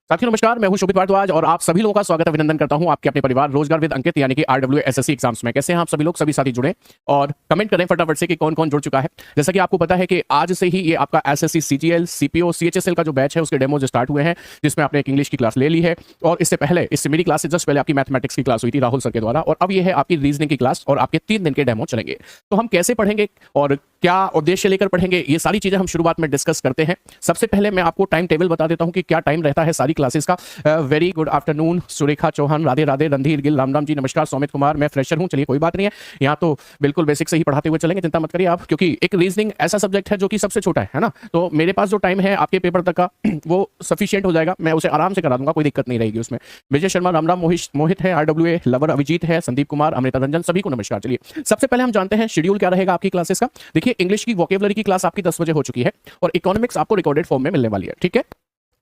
साथियों नमस्कार, मैं हूं शोभित भारद्वाज और आप सभी लोगों का स्वागत अभिनंदन करता हूं आपके अपने परिवार रोजगार विद अंकित यानी कि आरडब्ल्यू एसएससी एग्जाम्स में। कैसे हैं आप सभी लोग? सभी साथी जुड़े और कमेंट करें फटाफट से कि कौन कौन जुड़ चुका है। जैसा कि आपको पता है कि आज से ही ये आपका एसएससी सीजीएल सीपीओ सीएचएसएल का जो बैच है उसके डेमोज स्टार्ट हुए हैं, जिसमें आपने एक इंग्लिश की क्लास ले ली है और इससे पहले इससे मेरी क्लास से जस्ट पहले आपकी मैथमेटिक्स की क्लास हुई थी राहुल सर के द्वारा, और अब ये है आपकी रीजनिंग की क्लास और आपके 3 दिन के डेमो चलेंगे। तो हम कैसे पढ़ेंगे और क्या उद्देश्य लेकर पढ़ेंगे, ये सारी चीजें हम शुरुआत में डिस्कस करते हैं। सबसे पहले मैं आपको टाइम टेबल बता देता हूं कि क्या टाइम रहता है सारी क्लासेस का। Very good afternoon Surekha Chauhan, Radhe Radhe, Randhir Gill, Ram Ram ji, नमस्कार सौमित कुमार। मैं फ्रेशर हूं, चलिए कोई बात नहीं है, यहाँ तो बिल्कुल बेसिक से ही पढ़ाते हुए चलेंगे, चिंता मत करिए आप, क्योंकि एक रीजनिंग ऐसा सब्जेक्ट है जो कि सबसे छोटा है ना। तो मेरे पास जो टाइम है आपके पेपर तक का वो सफिशियंट हो जाएगा, मैं उसे आराम से करा दूंगा, कोई दिक्कत नहीं रहेगी उसमें। विजय शर्मा, राम राम, मोहित है, आरडब्ल्यू लवर अभिजीत है, संदीप कुमार, अमृता रंजन, सभी को नमस्कार। चलिए सबसे पहले हम जानते हैं शेड्यूल क्या रहेगा आपकी क्लासेस का। देखिए इंग्लिश की वोकेबलरी की क्लास आपकी 10 बजे हो चुकी है और इकोनॉमिक्स आपको रिकॉर्डेड फॉर्म में मिलने वाली है, ठीक है।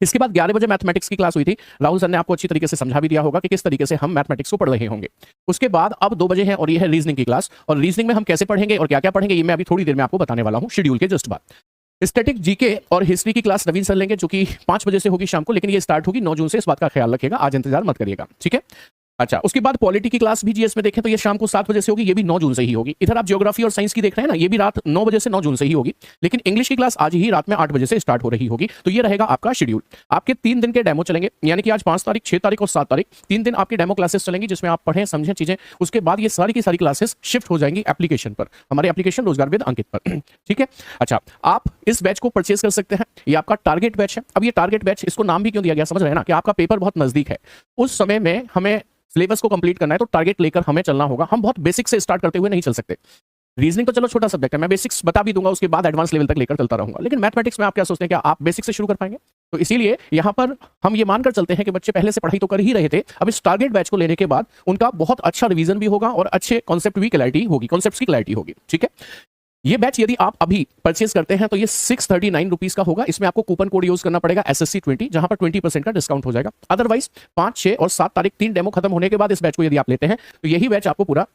इसके बाद 11 बजे मैथमेटिक्स की क्लास हुई थी, राहुल सर ने आपको अच्छी तरीके से समझा भी दिया होगा कि किस तरीके से हम मैथमेटिक्स को पढ़ रहे होंगे। उसके बाद अब 2 बजे है और ये है रीजनिंग की क्लास, और रीजनिंग में हम कैसे पढ़ेंगे और क्या क्या पढ़ेंगे ये मैं अभी थोड़ी देर में आपको बताने वाला हूं शेड्यूल के जस्ट बाद। स्टैटिक जीके और हिस्ट्री की क्लास नवीन सर लेंगे, जो कि 5 बजे से होगी शाम को, लेकिन ये स्टार्ट होगी 9 जून से, इस बात का ख्याल रखिएगा, आज इंतजार मत करिएगा, ठीक है। अच्छा, उसके बाद पॉलिटी की क्लास भी जीएस में देखें तो ये शाम को 7 बजे से होगी, ये भी 9 जून से ही होगी। इधर आप ज्योग्राफी और साइंस की देख रहे हैं ना, ये भी रात 9 बजे से 9 जून से ही होगी, लेकिन इंग्लिश की क्लास आज ही रात में 8 बजे से स्टार्ट हो रही होगी। तो ये रहेगा आपका शेड्यूल। आपके 3 दिन के डेमो चलेंगे, यानी कि आज 5 तारीख, 6 तारीख और 7 तारीख 3 दिन आपकी डेमो क्लासेस चलेंगी, जिसमें आप पढ़ें समझें चीजें। उसके बाद ये सारी की सारी क्लासेस शिफ्ट हो जाएंगी एप्लीकेशन पर, हमारे एप्लीकेशन रोजगार विद अंकित पर, ठीक है। अच्छा, आप इस बैच को परचेज कर सकते हैं, ये आपका टारगेट बैच है। अब ये टारगेट बैच, इसको नाम भी क्यों दिया गया समझ रहे हैं ना, कि आपका पेपर बहुत नजदीक है, उस समय में हमें सिलेबस को कंप्लीट करना है, तो टारगेट लेकर हमें चलना होगा। हम बहुत बेसिक से स्टार्ट करते हुए नहीं चल सकते। रीजनिंग तो चलो छोटा सब्जेक्ट है, मैं बेसिक्स बता भी दूंगा, उसके बाद एडवांस लेवल तक लेकर चलता रहूंगा, लेकिन मैथमेटिक्स में आप क्या सोचते हैं, क्या आप बेसिक से शुरू कर पाएंगे? तो इसीलिए यहां पर हम ये मानकर चलते हैं कि बच्चे पहले से पढ़ाई तो कर ही रहे थे, अब इस टारगेट बैच को लेने के बाद उनका बहुत अच्छा रिवीजन भी होगा और अच्छे कॉन्सेप्ट भी क्लैरिटी होगी, कॉन्सेप्ट्स की क्लैरिटी होगी, ठीक है। ये बैच यदि आप अभी परचेज करते हैं तो ये 639 रुपीज का होगा। इसमें आपको कूपन कोड यूज करना पड़ेगा SSC20, जहां पर 20% का डिस्काउंट हो जाएगा। अदरवाइज 5, 6 और 7 तारीख 3 डेमो खत्म होने के बाद इस बैच को यदि आप लेते हैं तो यही बैच आपको पूरा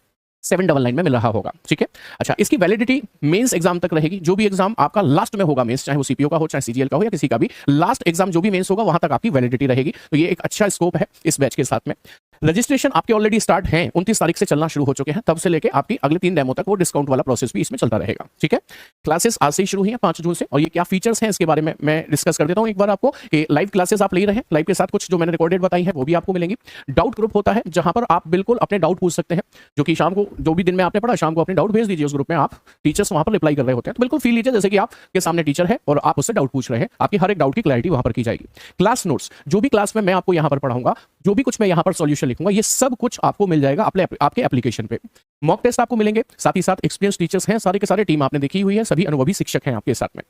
799 में मिल रहा होगा, ठीक है। अच्छा, इसकी वैलिडिटी मेंस एग्जाम तक रहेगी। जो भी एग्जाम आपका लास्ट में होगा मेंस, चाहे वो सीपीओ का हो चाहे सीजीएल का हो या किसी का भी, लास्ट एग्जाम जो भी मेंस होगा वहां तक आपकी वैलिडिटी रहेगी। तो ये एक अच्छा स्कोप है इस बैच के साथ में। रजिस्ट्रेशन आपके ऑलरेडी स्टार्ट हैं, 29 तारीख से चलना शुरू हो चुके हैं, तब से लेके आपकी अगले 3 डेमो तक वो डिस्काउंट वाला प्रोसेस भी इसमें चलता रहेगा, ठीक है। क्लासेस आज से ही शुरू हुई हैं 5 जून से, और ये क्या फीचर्स हैं इसके बारे में मैं डिस्कस कर देता हूं एक बार आपको, कि लाइव क्लासेस आप ले रहे हैं, लाइव के साथ कुछ जो मैंने रिकॉर्डेड बताई है वो भी आपको मिलेंगी। डाउट ग्रुप होता है जहां पर आप बिल्कुल अपने डाउट पूछ सकते हैं, जो कि शाम को जो भी दिन में आपने पढ़ा शाम को अपने डाउट भेज दीजिए उस ग्रुप में, आप टीचर्स वहां पर रिप्लाई कर रहे होते हैं, तो बिल्कुल फील लीजिए जैसे कि आपके सामने टीचर है और आप उससे डाउट पूछ रहे हैं, आपकी हर एक डाउट की क्लैरिटी वहां पर की जाएगी। क्लास नोट्स, जो भी क्लास में मैं आपको यहां पर पढ़ाऊंगा, जो भी कुछ मैं यहां पर सॉल्यूशन लिखूंगा, ये सब कुछ आपको मिल जाएगा आपके एप्लीकेशन पे। मॉक टेस्ट आपको मिलेंगे, साथ ही साथ एक्सपीरियंस टीचर्स हैं, सारे के सारे टीम आपने देखी हुई है, सभी अनुभवी शिक्षक हैं आपके साथ में।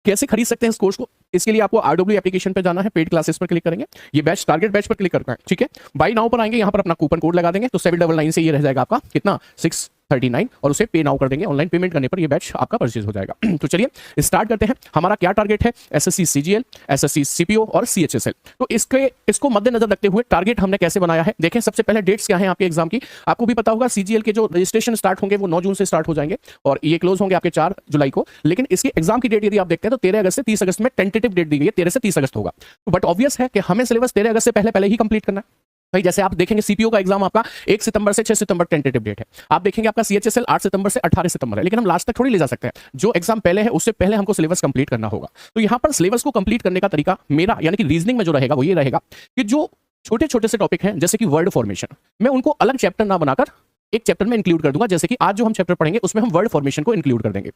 कैसे खरीद सकते हैं इस कोर्स को? इसके लिए आपको आरडब्ल्यू एप्लीकेशन पे जाना है, पेड क्लासेस पर क्लिक करेंगे, ये बैच टारगेट बैच पर क्लिक करना है, ठीक है। बाय नाउ पर आएंगे, यहां पर अपना कूपन कोड लगा देंगे, तो 799 से ये रह जाएगा आपका कितना, 639, और उसे पे नाउ कर देंगे। ऑनलाइन पेमेंट करने पर ये बैच आपका परचेज हो जाएगा। तो चलिए स्टार्ट करते हैं। हमारा क्या टारगेट है? एसएससी सीजीएल, एसएससी सीपीओ और सीएचएसएल। तो इसको मद्देनजर रखते हुए टारगेट हमने कैसे बनाया है, देखें। सबसे पहले डेट्स क्या है आपके एग्जाम की, आपको भी पता होगा सीजीएल के जो रजिस्ट्रेशन स्टार्ट होंगे वो 9 जून से स्टार्ट हो जाएंगे और ये क्लोज होंगे आपके 4 जुलाई को, लेकिन इसकी एग्जाम की डेट यदि आप देखते हैं तो 13 अगस्त से 30 अगस्त में टेंटेटिव डेट दी गई है, 13 से 30 अगस्त होगा। बट ऑब्वियस है कि हमें सिलेबस 13 अगस्त से पहले ही कंप्लीट करना है भाई। जैसे आप देखेंगे सीपीओ का एग्जाम आपका 1 सितंबर से 6 सितंबर टेंटेटिव डेट है, आप देखेंगे आपका सीएचएसएल 8 सितंबर से 18 सितंबर है, लेकिन हम लास्ट तक थोड़ी ले जा सकते हैं। जो एग्जाम पहले है उससे पहले हमको सिलेबस कंप्लीट करना होगा। तो यहां पर सिलेबस को कंप्लीट करने का तरीका मेरा, यानी कि रीजनिंग में जो रहेगा वो ये रहेगा कि जो छोटे छोटे से टॉपिक हैं जैसे कि वर्ड फॉर्मेशन, मैं उनको अलग चैप्टर ना बनाकर एक चैप्टर में इंक्लूड कर दूंगा। जैसे कि आज जो हम चैप्टर पढ़ेंगे उसमें हम वर्ड फॉर्मेशन को इंक्लूड कर देंगे।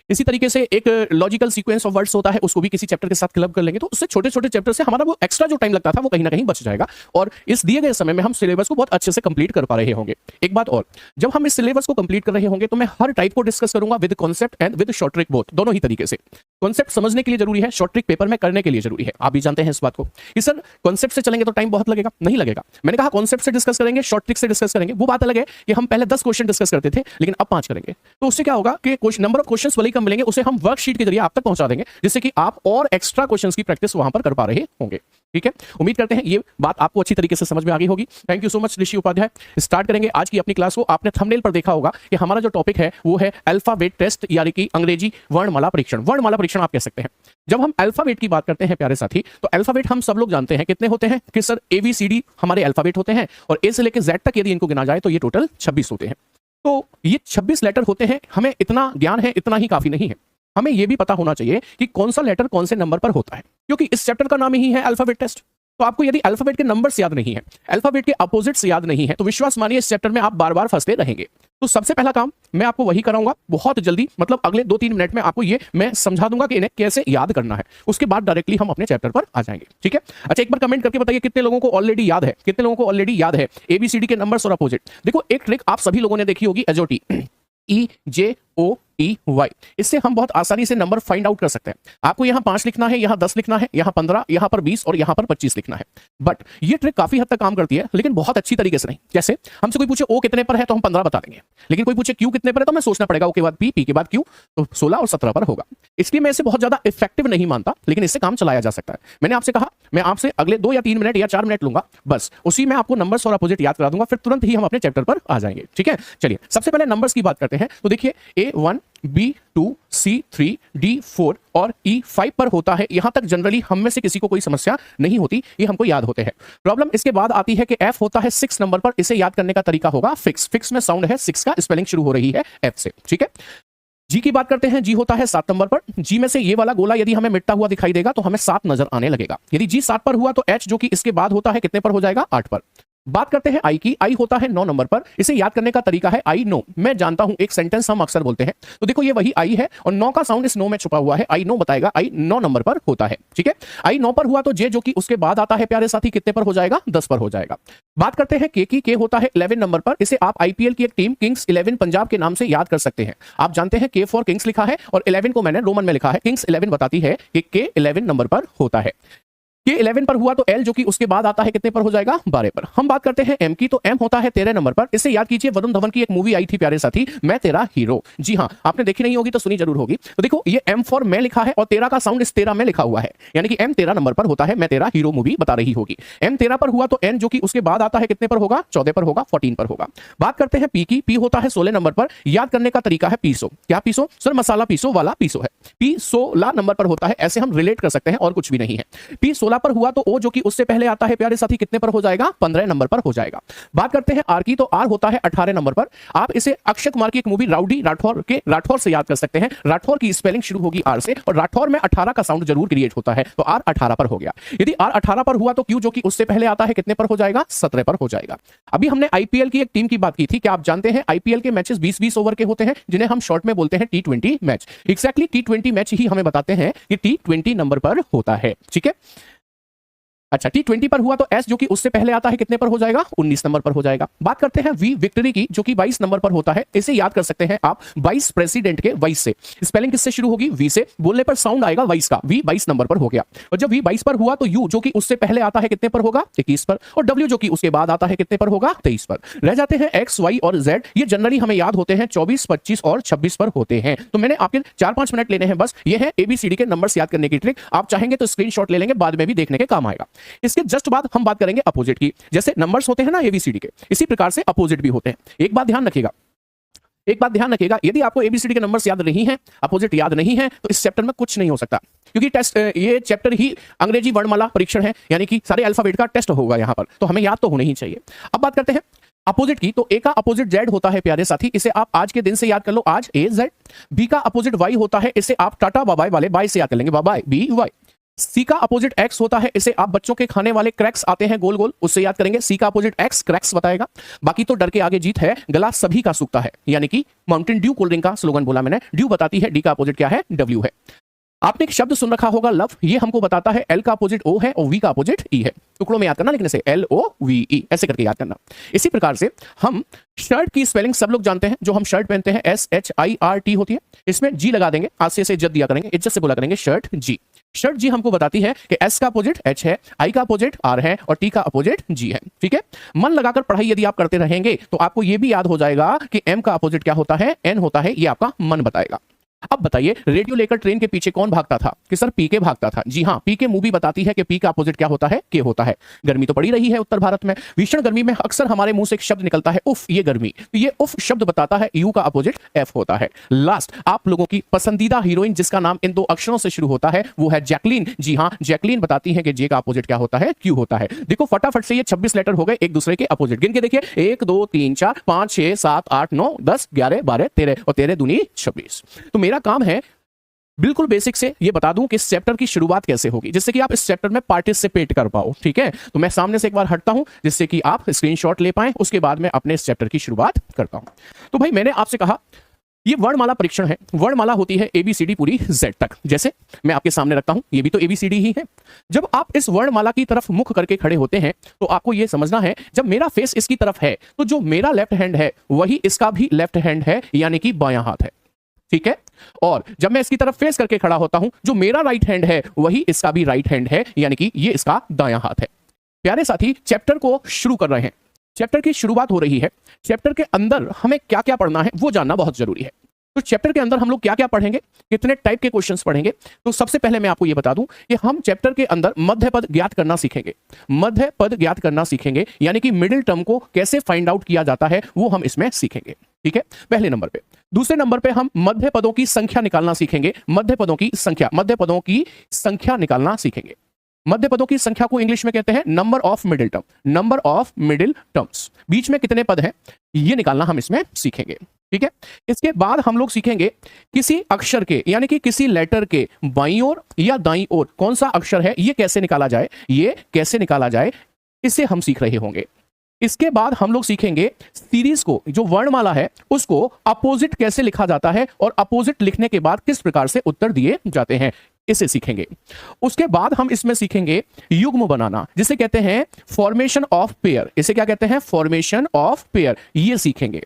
इसी तरीके से एक लॉजिकल सीक्वेंस ऑफ वर्ड्स होता है, उसको भी किसी चैप्टर के साथ क्लब कर लेंगे, तो उससे छोटे छोटे चैप्टर से हमारा वो एक्स्ट्रा जो टाइम लगता था वो कहीं ना कहीं बच जाएगा और इस दिए गए समय में हम सिलेबस को बहुत अच्छे से कंप्लीट कर पा रहे होंगे। एक बात और, जब हम इस सिलेबस को कंप्लीट कर रहे होंगे तो मैं हर टाइप को डिस्कस करूंगा with concept and with short trick, both, दोनों ही तरीके से। कॉन्सेप्ट समझने के लिए जरूरी है, शॉर्ट ट्रिक पेपर में करने के लिए जरूरी है। आप भी जानते हैं इस बात को कि सर कॉन्सेप्ट से चलेंगे तो टाइम बहुत लगेगा, नहीं लगेगा। मैंने कहा कॉन्सेप्ट से डिस्कस करेंगे, शॉर्ट ट्रिक से डिस्कस करेंगे, वो बात अलग है कि हम पहले 10 क्वेश्चन डिस्कस करते थे लेकिन अब 5 करेंगे। तो उससे क्या होगा कि नंबर ऑफ क्वेश्चंस भले ही कम मिलेंगे, उसे हम वर्कशीट के जरिए आप तक पहुंचा देंगे, जिससे कि आप और एक्स्ट्रा क्वेश्चंस की प्रैक्टिस वहां पर कर पा रहे होंगे। ठीक है, उम्मीद करते हैं ये बात आपको अच्छी तरीके से समझ में आ गई होगी। Thank you so much Rishi Upadhyay. Start करेंगे आज की अपनी क्लास को। आपने थंबनेल पर देखा होगा कि हमारा जो टॉपिक है वो है अल्फाबेट टेस्ट, यानी कि अंग्रेजी वर्णमाला परीक्षण। वर्णमाला परीक्षण आप कह सकते हैं। जब हम अल्फाबेट की बात करते हैं प्यारे साथी, तो अल्फाबेट हम सब लोग जानते हैं कितने होते हैं कि सर ABCD हमारे अल्फाबेट होते हैं, और A से लेकर Z तक यदि इनको गिना जाए तो ये टोटल 26 होते हैं। तो ये 26 लेटर होते हैं। हमें इतना ज्ञान है, इतना ही काफी नहीं है। हमें यह भी पता होना चाहिए कि कौन सा लेटर कौन से नंबर पर होता है, क्योंकि इस चैप्टर का नाम ही है अल्फाबेट टेस्ट। तो आपको यदि अल्फाबेट के नंबर्स याद नहीं है, अल्फाबेट के अपोजिट्स याद नहीं है, तो विश्वास मानिए इस चैप्टर में आप बार बार फंसते रहेंगे। तो सबसे पहला काम मैं आपको वही कराऊंगा बहुत जल्दी, मतलब अगले 2-3 मिनट में आपको ये मैं समझा दूंगा कि इन्हें कैसे याद करना है। उसके बाद डायरेक्टली हम अपने चैप्टर पर आ जाएंगे, ठीक है। अच्छा, एक बार कमेंट करके बताइए कितने लोगों को ऑलरेडी याद है, कितने लोगों को ऑलरेडी याद है ABCD के नंबर्स और अपोजिट। देखो, एक ट्रिक आप सभी लोगों ने देखी होगी, एजोटी, EJOEY। इससे हम बहुत आसानी से नंबर फाइंड आउट कर सकते हैं। आपको यहां 5 लिखना है, यहां 10 लिखना है, यहां 15, यहां पर 20 और यहां पर 25 लिखना है। बट ये ट्रिक काफी हद तक काम करती है, लेकिन बहुत अच्छी तरीके से नहीं। जैसे हमसे कोई पूछे O कितने पर है तो हम 15 बता देंगे, लेकिन कोई पूछे Q कितने पर है तो हमें सोचना पड़ेगा, O के बाद P के बाद Q, तो 16 और 17 पर होगा। इसलिए मैं इसे बहुत ज्यादा इफेक्टिव नहीं मानता, लेकिन इससे काम चलाया जा सकता है। मैंने आपसे कहा मैं आपसे अगले 2 या 3 मिनट या 4 मिनट लूंगा, बस उसी में आपको नंबर्स और अपोजिट याद करा दूंगा, फिर तुरंत ही हम अपने चैप्टर पर आ जाएंगे, ठीक है। चलिए, सबसे पहले नंबर्स की बात करते हैं। तो देखिए, A1, B2, C3, D4 और E5 पर होता है। यहां तक जनरली हम में से किसी को कोई समस्या नहीं होती, ये हमको याद होते हैं। प्रॉब्लम इसके बाद आती है कि F होता है 6 नंबर पर। इसे याद करने का तरीका होगा फिक्स। फिक्स में साउंड है 6 का, स्पेलिंग शुरू हो रही है F से, ठीक है। G की बात करते हैं। G होता है 7 नंबर पर। G में से ये वाला गोला यदि हमें मिटता हुआ दिखाई देगा तो हमें 7 नजर आने लगेगा। यदि G 7 पर हुआ तो H जो कि इसके बाद होता है कितने पर हो जाएगा, 8 पर। बात करते हैं I की। I होता है 9 नंबर पर। इसे याद करने का तरीका है I नो। मैं जानता हूं एक सेंटेंस हम अक्सर बोलते हैं, तो देखो ये वही I है और 9 का साउंड इस नो में छुपा हुआ है। I नो बताएगा I 9 नंबर पर होता है, ठीक है। I 9 पर हुआ तो J जो कि उसके बाद आता है प्यारे साथी कितने पर हो जाएगा, 10 पर हो जाएगा। बात करते हैं K की। K होता है 11 नंबर पर। इसे आप IPL की एक टीम किंग्स 11 पंजाब के नाम से याद कर सकते हैं। आप जानते हैं K फॉर किंग्स लिखा है और 11 को मैंने रोमन में लिखा है। किंग्स 11 बताती है कि K 11 नंबर पर होता है। K 11 पर हुआ तो L जो कि उसके बाद आता है कितने पर हो जाएगा, 12 पर। हम बात करते हैं M की। तो M होता है 13 नंबर पर। इसे याद कीजिए, वरुण धवन की एक मूवी आई थी प्यारे साथी, मैं तेरा हीरो। जी हां, आपने देखी नहीं होगी तो सुनी जरूर होगी। तो देखो, ये M फॉर मैं लिखा है और 13 का साउंड इस 13 में लिखा हुआ है, यानी कि M 13 नंबर पर होता है। मैं तेरा हीरो मूवी बता रही होगी। M 13 पर हुआ तो N जो कि उसके बाद आता है कितने पर होगा, 14 पर होगा, 14 पर होगा। बात करते हैं P की। P होता है 16 नंबर पर। याद करने का तरीका है पीसो। क्या पीसो, सर मसाला पीसो वाला पीसो है। P 16 नंबर पर होता है, ऐसे हम रिलेट कर सकते हैं और कुछ भी नहीं है। P 16 पर हुआ तो O जो कि उससे पहले आता है प्यारे साथी कितने पर हो जाएगा, 15 नंबर पर हो जाएगा। बात करते हैं R की। तो R होता है 18 नंबर पर। आप इसे अक्षय कुमार की एक मूवी राउडी राठौर के राठौर से याद कर सकते हैं। राठौर की स्पेलिंग शुरू होगी R से और राठौर में 18 का साउंड जरूर क्रिएट होता है, तो R 18 पर हो गया। यदि R 18 पर हुआ तो Q जो कि उससे पहले आता है कितने पर हो जाएगा, 17 पर हो जाएगा। अभी हमने IPL की एक टीम की बात की थी। क्या आप जानते हैं IPL के मैचेस 20-20 ओवर के होते हैं, जिन्हें हम शॉर्ट में बोलते हैं T20 match. Exactly T20 match ही हमें बताते हैं कि T20 नंबर पर होता है, ठीक है। अच्छा, T20 पर हुआ तो S जो कि उससे पहले आता है कितने पर हो जाएगा, 19 नंबर पर हो जाएगा। बात करते हैं V विक्ट्री की, जो कि 22 नंबर पर होता है। इसे याद कर सकते हैं आप वाइस प्रेसिडेंट के वाइस से। स्पेलिंग किससे शुरू होगी, V से। बोलने पर साउंड आएगा वाइस का। V 22 नंबर पर हो गया। और जब V 22 पर हुआ तो U जो कि उससे पहले आता है कितने पर होगा, 21 पर। और W जो कि उसके बाद आता है कितने पर होगा, 23 पर। रह जाते हैं X, Y और Z। ये जनरली हमें याद होते हैं 24, 25 और 26 पर होते हैं। तो मैंने आपके 4-5 मिनट लेने हैं बस। ये है ABCD के नंबर्स याद करने की ट्रिक। आप चाहेंगे तो स्क्रीनशॉट ले लेंगे, बाद में भी देखने के काम आएगा। इसके जस्ट बाद हम बात करेंगे अपोजिट की। जैसे नंबर्स होते हैं ना ABCD के, इसी प्रकार से अपोजिट भी होते हैं। एक बात ध्यान रखिएगा, यदि आपको ABCD के नंबर्स याद नहीं है, अपोजिट याद नहीं है, तो इस चैप्टर में कुछ नहीं हो सकता, क्योंकि टेस्ट ये चैप्टर ही अंग्रेजी वर्णमाला परीक्षण है, यानी कि सारे अल्फाबेट का टेस्ट होगा यहां पर, तो हमें याद तो होने ही चाहिए। अब बात करते हैं अपोजिट की। तो A का अपोजिट Z होता है प्यारे साथी, इसे आप आज के दिन से याद कर लो, आज AZ। B का अपोजिट Y होता है, इसे आप टाटा बाय वाले बाय से याद कर लेंगे, बाय BY। C का अपोजिट X होता है, इसे आप बच्चों के खाने वाले क्रैक्स आते हैं गोल गोल, उससे याद करेंगे। C का अपोजिट X क्रैक्स बताएगा। बाकी तो डर के आगे जीत है, गला सभी का सूखता है, यानी कि माउंटेन ड्यू कोल्ड ड्रिंक का स्लोगन बोला मैंने। ड्यू बताती है, D का अपोजिट क्या है, W है। आपने एक शब्द सुन रखा होगा लव, ये हमको बताता है L का अपोजिट O है और V का अपोजिट E है। टुकड़ों में याद करना लिखने से, LOVE ऐसे करके याद करना। इसी प्रकार से हम शर्ट की स्पेलिंग सब लोग जानते हैं, जो हम शर्ट पहनते हैं SHIRT होती है। इसमें G लगा देंगे, आज से इसे इज्जत दिया करेंगे, इज्जत से बोला करेंगे शर्ट G। शर्ट G हमको बताती है कि S का अपोजिट H है, I का अपोजिट R है और T का अपोजिट G है, ठीक है। मन लगाकर पढ़ाई यदि आप करते रहेंगे तो आपको यह भी याद हो जाएगा कि M का अपोजिट क्या होता है, N होता है, ये आपका मन बताएगा। अब बताइए, रेडियो लेकर ट्रेन के पीछे कौन भागता था? कि सर पीके भागता था। जी हाँ, पीके मूवी बताती है कि पी का अपोजिट क्या होता है? के होता है। गर्मी तो पड़ी रही है उत्तर भारत में, भीषण गर्मी में अक्सर हमारे मुंह से एक शब्द निकलता है उफ, ये गर्मी। तो ये उफ शब्द बताता है यू का अपोजिट एफ होता है। लास्ट, आप लोगों की पसंदीदा हीरोइन जिसका नाम इन 2 अक्षरों से शुरू होता है वो है जैकलीन। जी हाँ, जैकलीन बताती है कि जे का अपोजिट क्या होता है? क्यू होता है। देखो फटाफट से ये 26 लेटर हो गए एक दूसरे के अपोजिट। गिन के देखिए, 1 2 3 4 5 6 7 8 9 10 11 12 13 और 13 दूनी 26। तो मेरा काम है बिल्कुल बेसिक से ये बता दूं कि इस चैप्टर की शुरुआत कैसे होगी, जिससे कि आप इस चैप्टर में पार्टिसिपेट कर पाओ। ठीक है, तो मैं सामने से एक बार हटता हूं जिससे कि आप स्क्रीनशॉट ले पाएं, उसके बाद मैं अपने इस चैप्टर की शुरुआत करता हूं। तो भाई मैंने आपसे कहा ये वर्णमाला परीक्षण है। वर्णमाला होती है ABCD पूरी Z तक। जैसे मैं आपके सामने रखता हूं, ये भी तो ABCD ही है। जब आप इस वर्णमाला की तरफ मुख करके खड़े होते हैं तो आपको यह समझना है, जब मेरा फेस इसकी तरफ है तो जो मेरा लेफ्ट हैंड है वही इसका भी लेफ्ट हैंड है, यानी कि बायां हाथ है। ठीक है, और जब मैं इसकी तरफ फेस करके खड़ा होता हूं, जो मेरा राइट हैंड है वही इसका भी राइट हैंड है, यानी कि ये इसका दायां हाथ है। प्यारे साथी, चैप्टर को शुरू कर रहे हैं। चैप्टर की शुरुआत हो रही है। चैप्टर के अंदर हमें क्या क्या पढ़ना है वो जानना बहुत जरूरी है। तो चैप्टर के अंदर हम लोग क्या क्या पढ़ेंगे, कितने टाइप के क्वेश्चंस पढ़ेंगे, तो सबसे पहले मैं आपको यह बता दूं कि हम चैप्टर के अंदर मध्य पद ज्ञात करना सीखेंगे। मध्य पद ज्ञात करना सीखेंगे, यानी कि मिडिल टर्म को कैसे फाइंड आउट किया जाता है वो हम इसमें सीखेंगे। ठीक है, पहले नंबर पे। दूसरे नंबर पे हम मध्य पदों की संख्या निकालना सीखेंगे। मध्य पदों की संख्या निकालना सीखेंगे। मध्य पदों की संख्या को इंग्लिश में कहते हैं number of middle term. Number of middle terms, बीच में कितने पद हैं ये निकालना हम इसमें सीखेंगे। ठीक है, इसके बाद हम लोग सीखेंगे किसी अक्षर के, यानी कि किसी लेटर के बाईं ओर या दाईं ओर कौन सा अक्षर है ये कैसे निकाला जाए, इसे हम सीख रहे होंगे। इसके बाद हम लोग सीखेंगे सीरीज को, जो वर्णमाला है उसको अपोजिट कैसे लिखा जाता है और अपोजिट लिखने के बाद किस प्रकार से उत्तर दिए जाते हैं, इसे सीखेंगे। उसके बाद हम इसमें सीखेंगे युग्म बनाना, जिसे कहते हैं फॉर्मेशन ऑफ पेयर। इसे क्या कहते हैं? फॉर्मेशन ऑफ पेयर, ये सीखेंगे।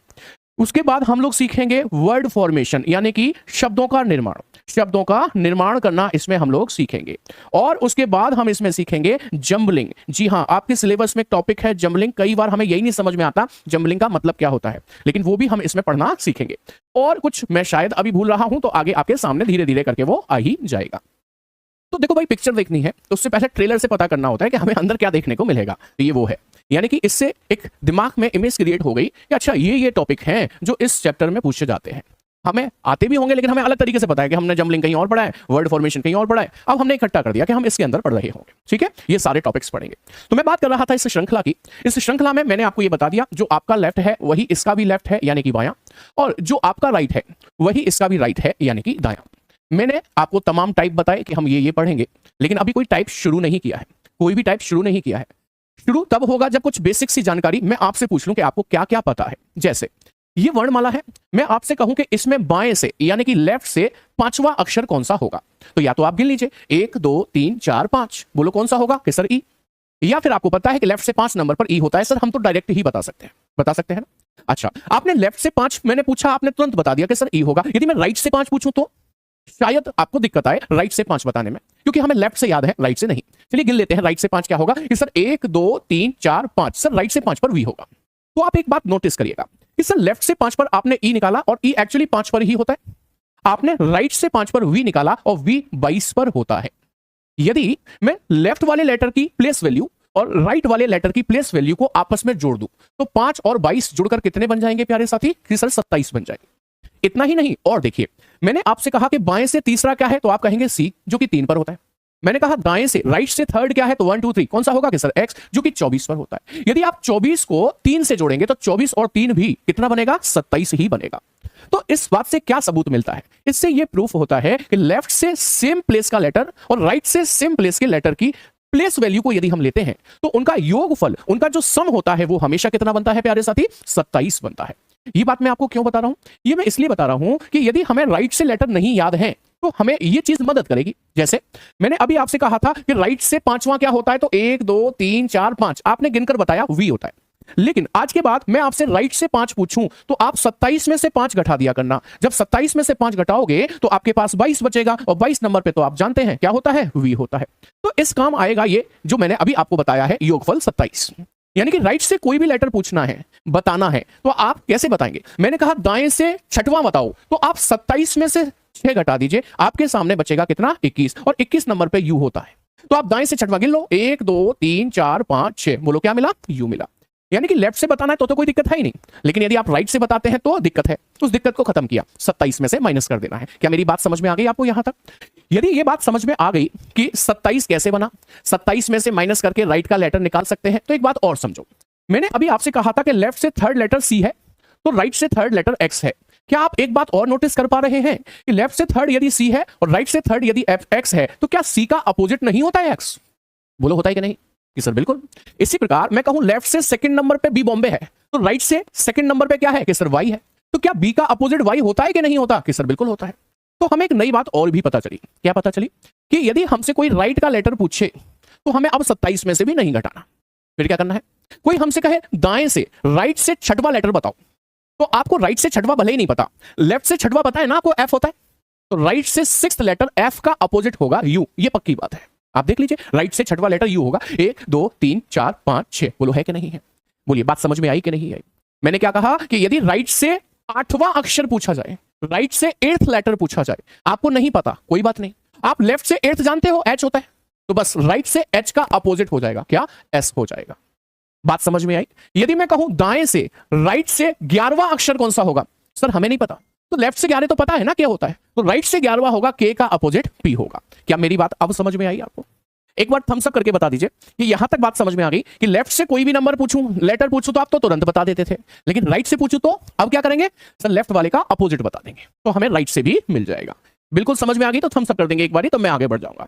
उसके बाद हम लोग सीखेंगे वर्ड फॉर्मेशन, यानी कि शब्दों का निर्माण करना इसमें हम लोग सीखेंगे। और उसके बाद हम इसमें सीखेंगे जंबलिंग। जी हां, आपके सिलेबस में एक टॉपिक है जंबलिंग। कई बार हमें यही नहीं समझ में आता जंबलिंग का मतलब क्या होता है, लेकिन वो भी हम इसमें पढ़ना सीखेंगे। और कुछ मैं शायद अभी भूल रहा हूं, तो आगे आपके सामने धीरे धीरे करके वो आ ही जाएगा। तो देखो भाई, पिक्चर देखनी है तो उससे पहले ट्रेलर से पता करना होता है कि हमें अंदर क्या देखने को मिलेगा। तो ये वो है, यानी कि इससे एक दिमाग में इमेज क्रिएट हो गई कि अच्छा ये टॉपिक हैं जो इस चैप्टर में पूछे जाते हैं। हमें आते भी होंगे, लेकिन हमें अलग तरीके से पता है कि हमने जंबलिंग कहीं और पढ़ा है, वर्ड फॉर्मेशन कहीं और पढ़ा है। अब हमने इकट्ठा कर दिया कि हम इसके अंदर पढ़ रहे होंगे। ठीक है, ये सारे टॉपिक्स पढ़ेंगे। तो मैं बात कर रहा था इस श्रृंखला की। इस श्रृंखला में मैंने आपको ये बता दिया, जो आपका लेफ्ट है वही इसका भी लेफ्ट है, यानी कि बायां, और जो आपका राइट है वही इसका भी राइट है, यानी कि दायां। मैंने आपको तमाम टाइप बताए कि हम ये पढ़ेंगे, लेकिन अभी कोई टाइप शुरू नहीं किया है, कोई भी टाइप शुरू नहीं किया है। शुरू तब होगा जब कुछ बेसिक सी जानकारी मैं आपसे पूछ लूं कि आपको क्या क्या पता है। जैसे ये वर्णमाला है, मैं आपसे कहूं कि इसमें बाएं से यानी कि लेफ्ट से 5वां अक्षर कौन सा होगा, तो या तो आप गिन लीजिए 1 2 3 4 5, बोलो कौन सा होगा? कि सर ई। या फिर आपको पता है कि लेफ्ट से 5 नंबर पर ई होता है। सर हम तो डायरेक्ट ही बता सकते हैं ना। अच्छा, आपने लेफ्ट से 5 मैंने पूछा, आपने तुरंत बता दिया कि सर ई होगा। यदि मैं राइट से 5 पूछूं तो शायद आपको दिक्कत आए राइट से 5 बताने में, क्योंकि हमें लेफ्ट से याद है, राइट से नहीं। चलिए गिन लेते हैं राइट से 5 क्या होगा। कि सर 1 2 3 4 5, सर राइट से 5 पर वी होगा। तो आप एक बात नोटिस करिएगा कि सर लेफ्ट से 5 पर आपने ई निकाला और ई एक्चुअली 5 पर ही होता है। आपने राइट से 5 पर वी निकाला और वी 22 पर होता है। यदि मैं लेफ्ट वाले लेटर की प्लेस वैल्यू और राइट वाले लेटर की प्लेस वैल्यू को आपस में जोड़ दूं तो 5 और 22 जुड़कर कितने बन जाएंगे प्यारे साथी? कि सर 27 बन जाएंगे। इतना ही नहीं, और देखिए, मैंने आपसे कहा कि बाएं से तीसरा क्या है, तो आप कहेंगे सी, जो कि 3 पर होता है। मैंने कहा दाएं से राइट से थर्ड क्या है, तो 1 2 3 कौन सा होगा? कि सर एक्स, जो कि 24 पर होता है। यदि आप 24 को 3 से जोड़ेंगे तो 24 और 3 भी कितना बनेगा? 27 ही बनेगा। तो इस बात से क्या सबूत मिलता है? इससे यह प्रूफ होता है कि लेफ्ट से सेम प्लेस का लेटर और राइट से सेम प्लेस के लेटर की प्लेस वैल्यू को यदि हम लेते हैं तो उनका योगफल, उनका जो सम होता है वो हमेशा कितना बनता है प्यारे साथी? 27 बनता है। ये बात मैं आपको क्यों बता रहा हूं? ये मैं इसलिए बता रहा हूं कि यदि हमें राइट से लेटर नहीं याद है तो हमें ये चीज मदद करेगी। जैसे मैंने अभी आपसे कहा था कि राइट से 5वां क्या होता है, तो 1 2 3 4 5 आपने गिनकर बताया वी होता है। लेकिन आज के बाद मैं आपसे राइट से 5 पूछूं तो आप 27 में से 5 घटा दिया करना। जब 27 में से 5 घटाओगे तो आपके पास 22 बचेगा, और 22 नंबर पे तो आप जानते हैं क्या होता है? वी होता है। तो इस काम आएगा ये जो मैंने अभी आपको बताया है, योगफल 27। यानी कि राइट से कोई भी लेटर पूछना है, बताना है, तो आप कैसे बताएंगे? मैंने कहा दाएं से 6वां बताओ, तो आप 27 में से 6 घटा दीजिए, आपके सामने बचेगा कितना 21, और 21 नंबर पे यू होता है। तो आप दाएं से छठवां गिन लो, 1 2 3 4 5 6, बोलो क्या मिला, यू मिला। यानी कि लेफ्ट से बताना है तो कोई दिक्कत है ही नहीं, लेकिन यदि आप राइट से बताते हैं तो दिक्कत है। उस दिक्कत को खत्म किया, 27 में से माइनस कर देना है। क्या मेरी बात समझ में आ गई आपको यहां तक? यदि ये बात समझ में आ गई कि 27 कैसे बना, 27 में से माइनस करके राइट का लेटर निकाल सकते हैं, तो एक बात और समझो। मैंने अभी आपसे कहा था कि लेफ्ट से थर्ड लेटर सी है तो राइट से थर्ड लेटर एक्स है। क्या आप एक बात और नोटिस कर पा रहे हैं कि लेफ्ट से थर्ड यदि सी है और राइट से थर्ड यदि एक्स है, तो क्या सी का अपोजिट नहीं होता है एक्स? बोलो होता है कि नहीं? कि सर बिल्कुल। इसी प्रकार मैं कहूं लेफ्ट से सेकंड नंबर पे बी बॉम्बे है, तो राइट से सेकंड नंबर पे क्या है कि सर वाई है, तो क्या बी का अपोजिट वाई होता है कि नहीं होता? कि सर बिल्कुल होता है। तो हमें एक नई बात और भी पता चली। क्या पता चली? कि यदि हमसे कोई राइट का लेटर पूछे तो हमें अब 27 में से भी नहीं घटाना। फिर क्या करना है? कोई हमसे कहे दाएं से राइट से छठवां लेटर बताओ, तो आपको राइट से छठवां भले ही नहीं पता, लेफ्ट से छठवां पता है ना, आपको एफ होता है, तो राइट से सिक्स्थ लेटर एफ का अपोजिट होगा यू। ये पक्की बात है, आप देख लीजिए, राइट से छठवां लेटर यू होगा। 1 2 3 4 5 6, बोलो है कि नहीं है? बोलिए बात समझ में आई कि नहीं आई? मैंने क्या कहा कि यदि राइट से 8वां अक्षर पूछा जाए, राइट से 8th लेटर पूछा जाए, आपको नहीं पता, कोई बात नहीं, आप लेफ्ट से 8th जानते हो एच होता है, तो बस राइट से एच का अपोजिट हो जाएगा, क्या? एस हो जाएगा। बात समझ में आई? यदि मैं कहूं दाएं से राइट से 11वां अक्षर कौन सा होगा, सर हमें नहीं पता, तो लेफ्ट से 11 तो पता है ना क्या होता है, तो राइट से 11वां होगा, के का अपोजिट पी होगा। क्या मेरी बात अब समझ में आई आपको? एक बार थम्स अप करके बता दीजिए कि यहां तक बात समझ में आ गई कि लेफ्ट से कोई भी नंबर पूछूं, लेटर पूछूं, तो आप तो तुरंत बता देते थे, लेकिन राइट से पूछूं तो अब क्या करेंगे, सर लेफ्ट वाले का अपोजिट बता देंगे, तो हमें राइट से भी मिल जाएगा। बिल्कुल समझ में आ गई तो थम्स अप कर देंगे एक बार, तो मैं आगे बढ़ जाऊंगा।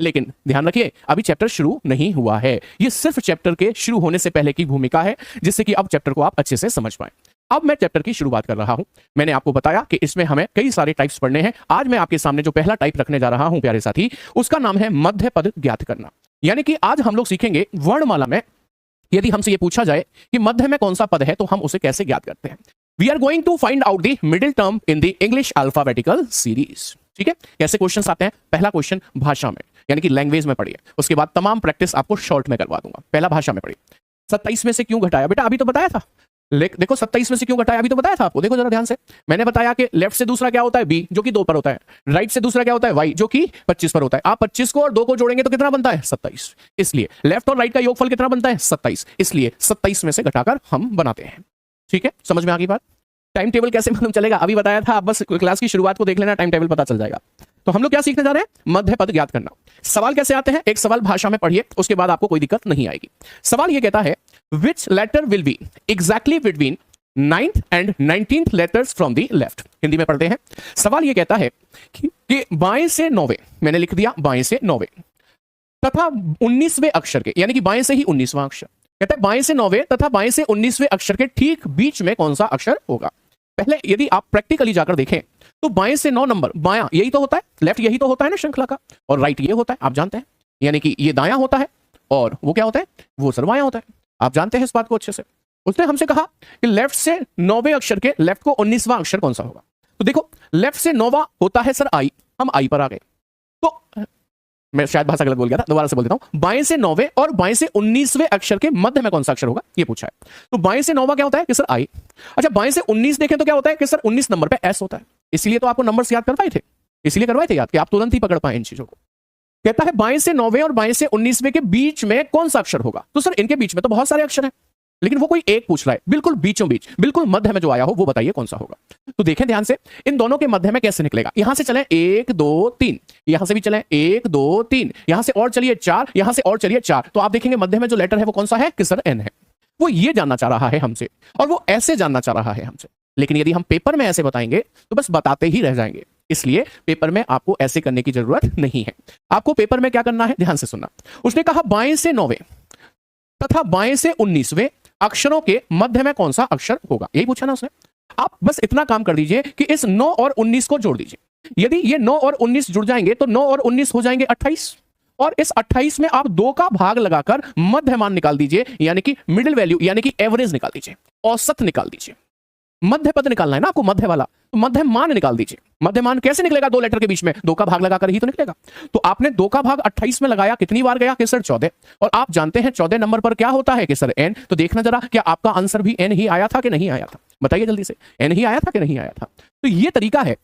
लेकिन ध्यान रखिए, अभी चैप्टर शुरू नहीं हुआ है, ये सिर्फ चैप्टर के शुरू होने से पहले की भूमिका है, जिससे कि अब चैप्टर को आप अच्छे से समझ पाए। अब मैं चैप्टर की शुरुआत कर रहा हूं। मैंने आपको बताया कि इसमें हमें कई सारे टाइप्स पढ़ने हैं। आज मैं आपके सामने जो पहला टाइप रखने जा रहा हूं प्यारे साथी, उसका नाम है मध्य पद ज्ञात करना। यानी कि आज हम लोग सीखेंगे वर्णमाला में यदि हमसे यह पूछा जाए कि मध्य में कौन सा पद है, तो हम उसे कैसे ज्ञात करते हैं। We are going to find out the middle term in the English alphabetical series. ठीक है, कैसे क्वेश्चंस आते हैं? पहला क्वेश्चन भाषा में, यानी कि लैंग्वेज में पढ़िए, उसके बाद तमाम प्रैक्टिस आपको शॉर्ट में करवा दूंगा। पहला भाषा में पढ़िए। 27 में से क्यों घटाया? बेटा अभी तो बताया था, देखो 27 में से क्यों घटाया, अभी तो बताया था आपको। देखो जरा ध्यान से, मैंने बताया कि लेफ्ट से दूसरा क्या होता है, बी, जो कि 2 पर होता है, राइट से दूसरा क्या होता है, वाई, जो कि 25 पर होता है। आप 25 को और 2 को जोड़ेंगे तो कितना बनता है, 27। इसलिए लेफ्ट और राइट का योगफल कितना बनता है, 27। इसलिए 27 में से घटाकर हम बनाते हैं। ठीक है, समझ में आ गई बात? टाइम टेबल कैसे मालूम चलेगा, अभी बताया था, आप बस क्लास की शुरुआत को देख लेना, टाइम टेबल पता चल जाएगा। तो हम लोग क्या सीखने जा रहे हैं, मध्य पद ज्ञात करना। सवाल कैसे आते हैं, एक सवाल भाषा में पढ़िए, उसके बाद आपको कोई दिक्कत नहीं आएगी। सवाल ये कहता है, which letter will be exactly between 9th and 19th letters from the left. Hindi में पढ़ते हैं। सवाल यह कहता है कि बाएं से 9वें, मैंने लिख दिया बाएं से 9वें तथा 19वें अक्षर के, यानी कि बाएं से ही 19वां अक्षर, कहता है बाएं से 9वें तथा बाएं से 19वें अक्षर के ठीक बीच में कौन सा अक्षर होगा। पहले यदि आप प्रैक्टिकली जाकर देखें तो बाएं से 9 नंबर, बायां यही तो होता है, लेफ्ट यही तो होता है ना श्रृंखला का, और राइट ये होता है, आप जानते हैं, यानी कि ये दायां होता है और वो क्या होता है, वो सर बायां होता है। आप जानते हैं इस बात को अच्छे से। उसने हमसे कहा कि लेफ्ट से 9वें अक्षर के लेफ्ट को 19वां अक्षर कौन सा होगा। तो देखो लेफ्ट से 9वां होता है सर आई, हम आई पर आ गए, तो मैं शायद भाषा गलत बोल गया था, दोबारा से बोल देता हूं। बाएं से 9वें और बाएं से 19वें अक्षर के मध्य में कौन सा अक्षर होगा, ये पूछा है। तो बाएं से 9वां क्या होता है कि सर आई। अच्छा बाएं से 19 देखें तो क्या होता है कि सर 19 नंबर पे एस होता है। इसलिए तो आपको नंबर्स याद करवाए थे, इसलिए करवाए थे याद कि आप तुरंत ही पकड़ पाए इन चीजों को। कहता है बाएं से 9वें और बाएं से 19वें के बीच में कौन सा अक्षर होगा। तो सर इनके बीच में तो बहुत सारे अक्षर हैं, लेकिन वो कोई एक पूछ रहा है, बिल्कुल बीचों बीच, बिल्कुल मध्य में जो आया हो वो बताइए कौन सा होगा। तो देखें ध्यान से, इन दोनों के मध्य में कैसे निकलेगा। यहां से चलें 1 2 3, यहां से भी चलें 1 2 3, यहां से और चलिए 4, यहां से और चलिए 4, तो आप देखेंगे मध्य में जो लेटर है वो कौन सा है कि सर एन है। वो ये जानना चाह रहा है हमसे और वो ऐसे जानना चाह रहा है हमसे, लेकिन यदि हम पेपर में ऐसे बताएंगे तो बस बताते ही रह जाएंगे। इसलिए पेपर में आपको ऐसे करने की जरूरत नहीं है। आपको पेपर में क्या करना है, ध्यान से सुनना। उसने कहा बाएं से 9वें तथा बाएं से 19वें अक्षरों के मध्य में कौन सा अक्षर होगा, यही पूछा ना उसने। आप बस इतना काम कर दीजिए कि इस 9 और 19 को जोड़ दीजिए। यदि ये 9 और 19 जुड़ जाएंगे तो 9 और 19 हो जाएंगे 28, और इस 28 में आप 2 का भाग लगाकर मध्य मान निकाल दीजिए, यानी कि मिडिल वैल्यू, यानी कि एवरेज निकाल दीजिए, औसत निकाल दीजिए। मध्य पद निकालना है ना आपको, मध्य वाला, तो मध्य मान निकाल दीजिए। मध्य मान कैसे निकलेगा, 2 लेटर के बीच में 2 का भाग लगाकर ही तो निकलेगा। तो आपने 2 का भाग 28 में लगाया, कितनी बार गया कि सर 14, और आप जानते हैं 14 नंबर पर क्या होता है कि सर एन। तो देखना जरा क्या आपका आंसर भी एन ही आया था कि नहीं आया था, बताइए जल्दी से, एन ही आया था कि नहीं आया था। तो ये तरीका है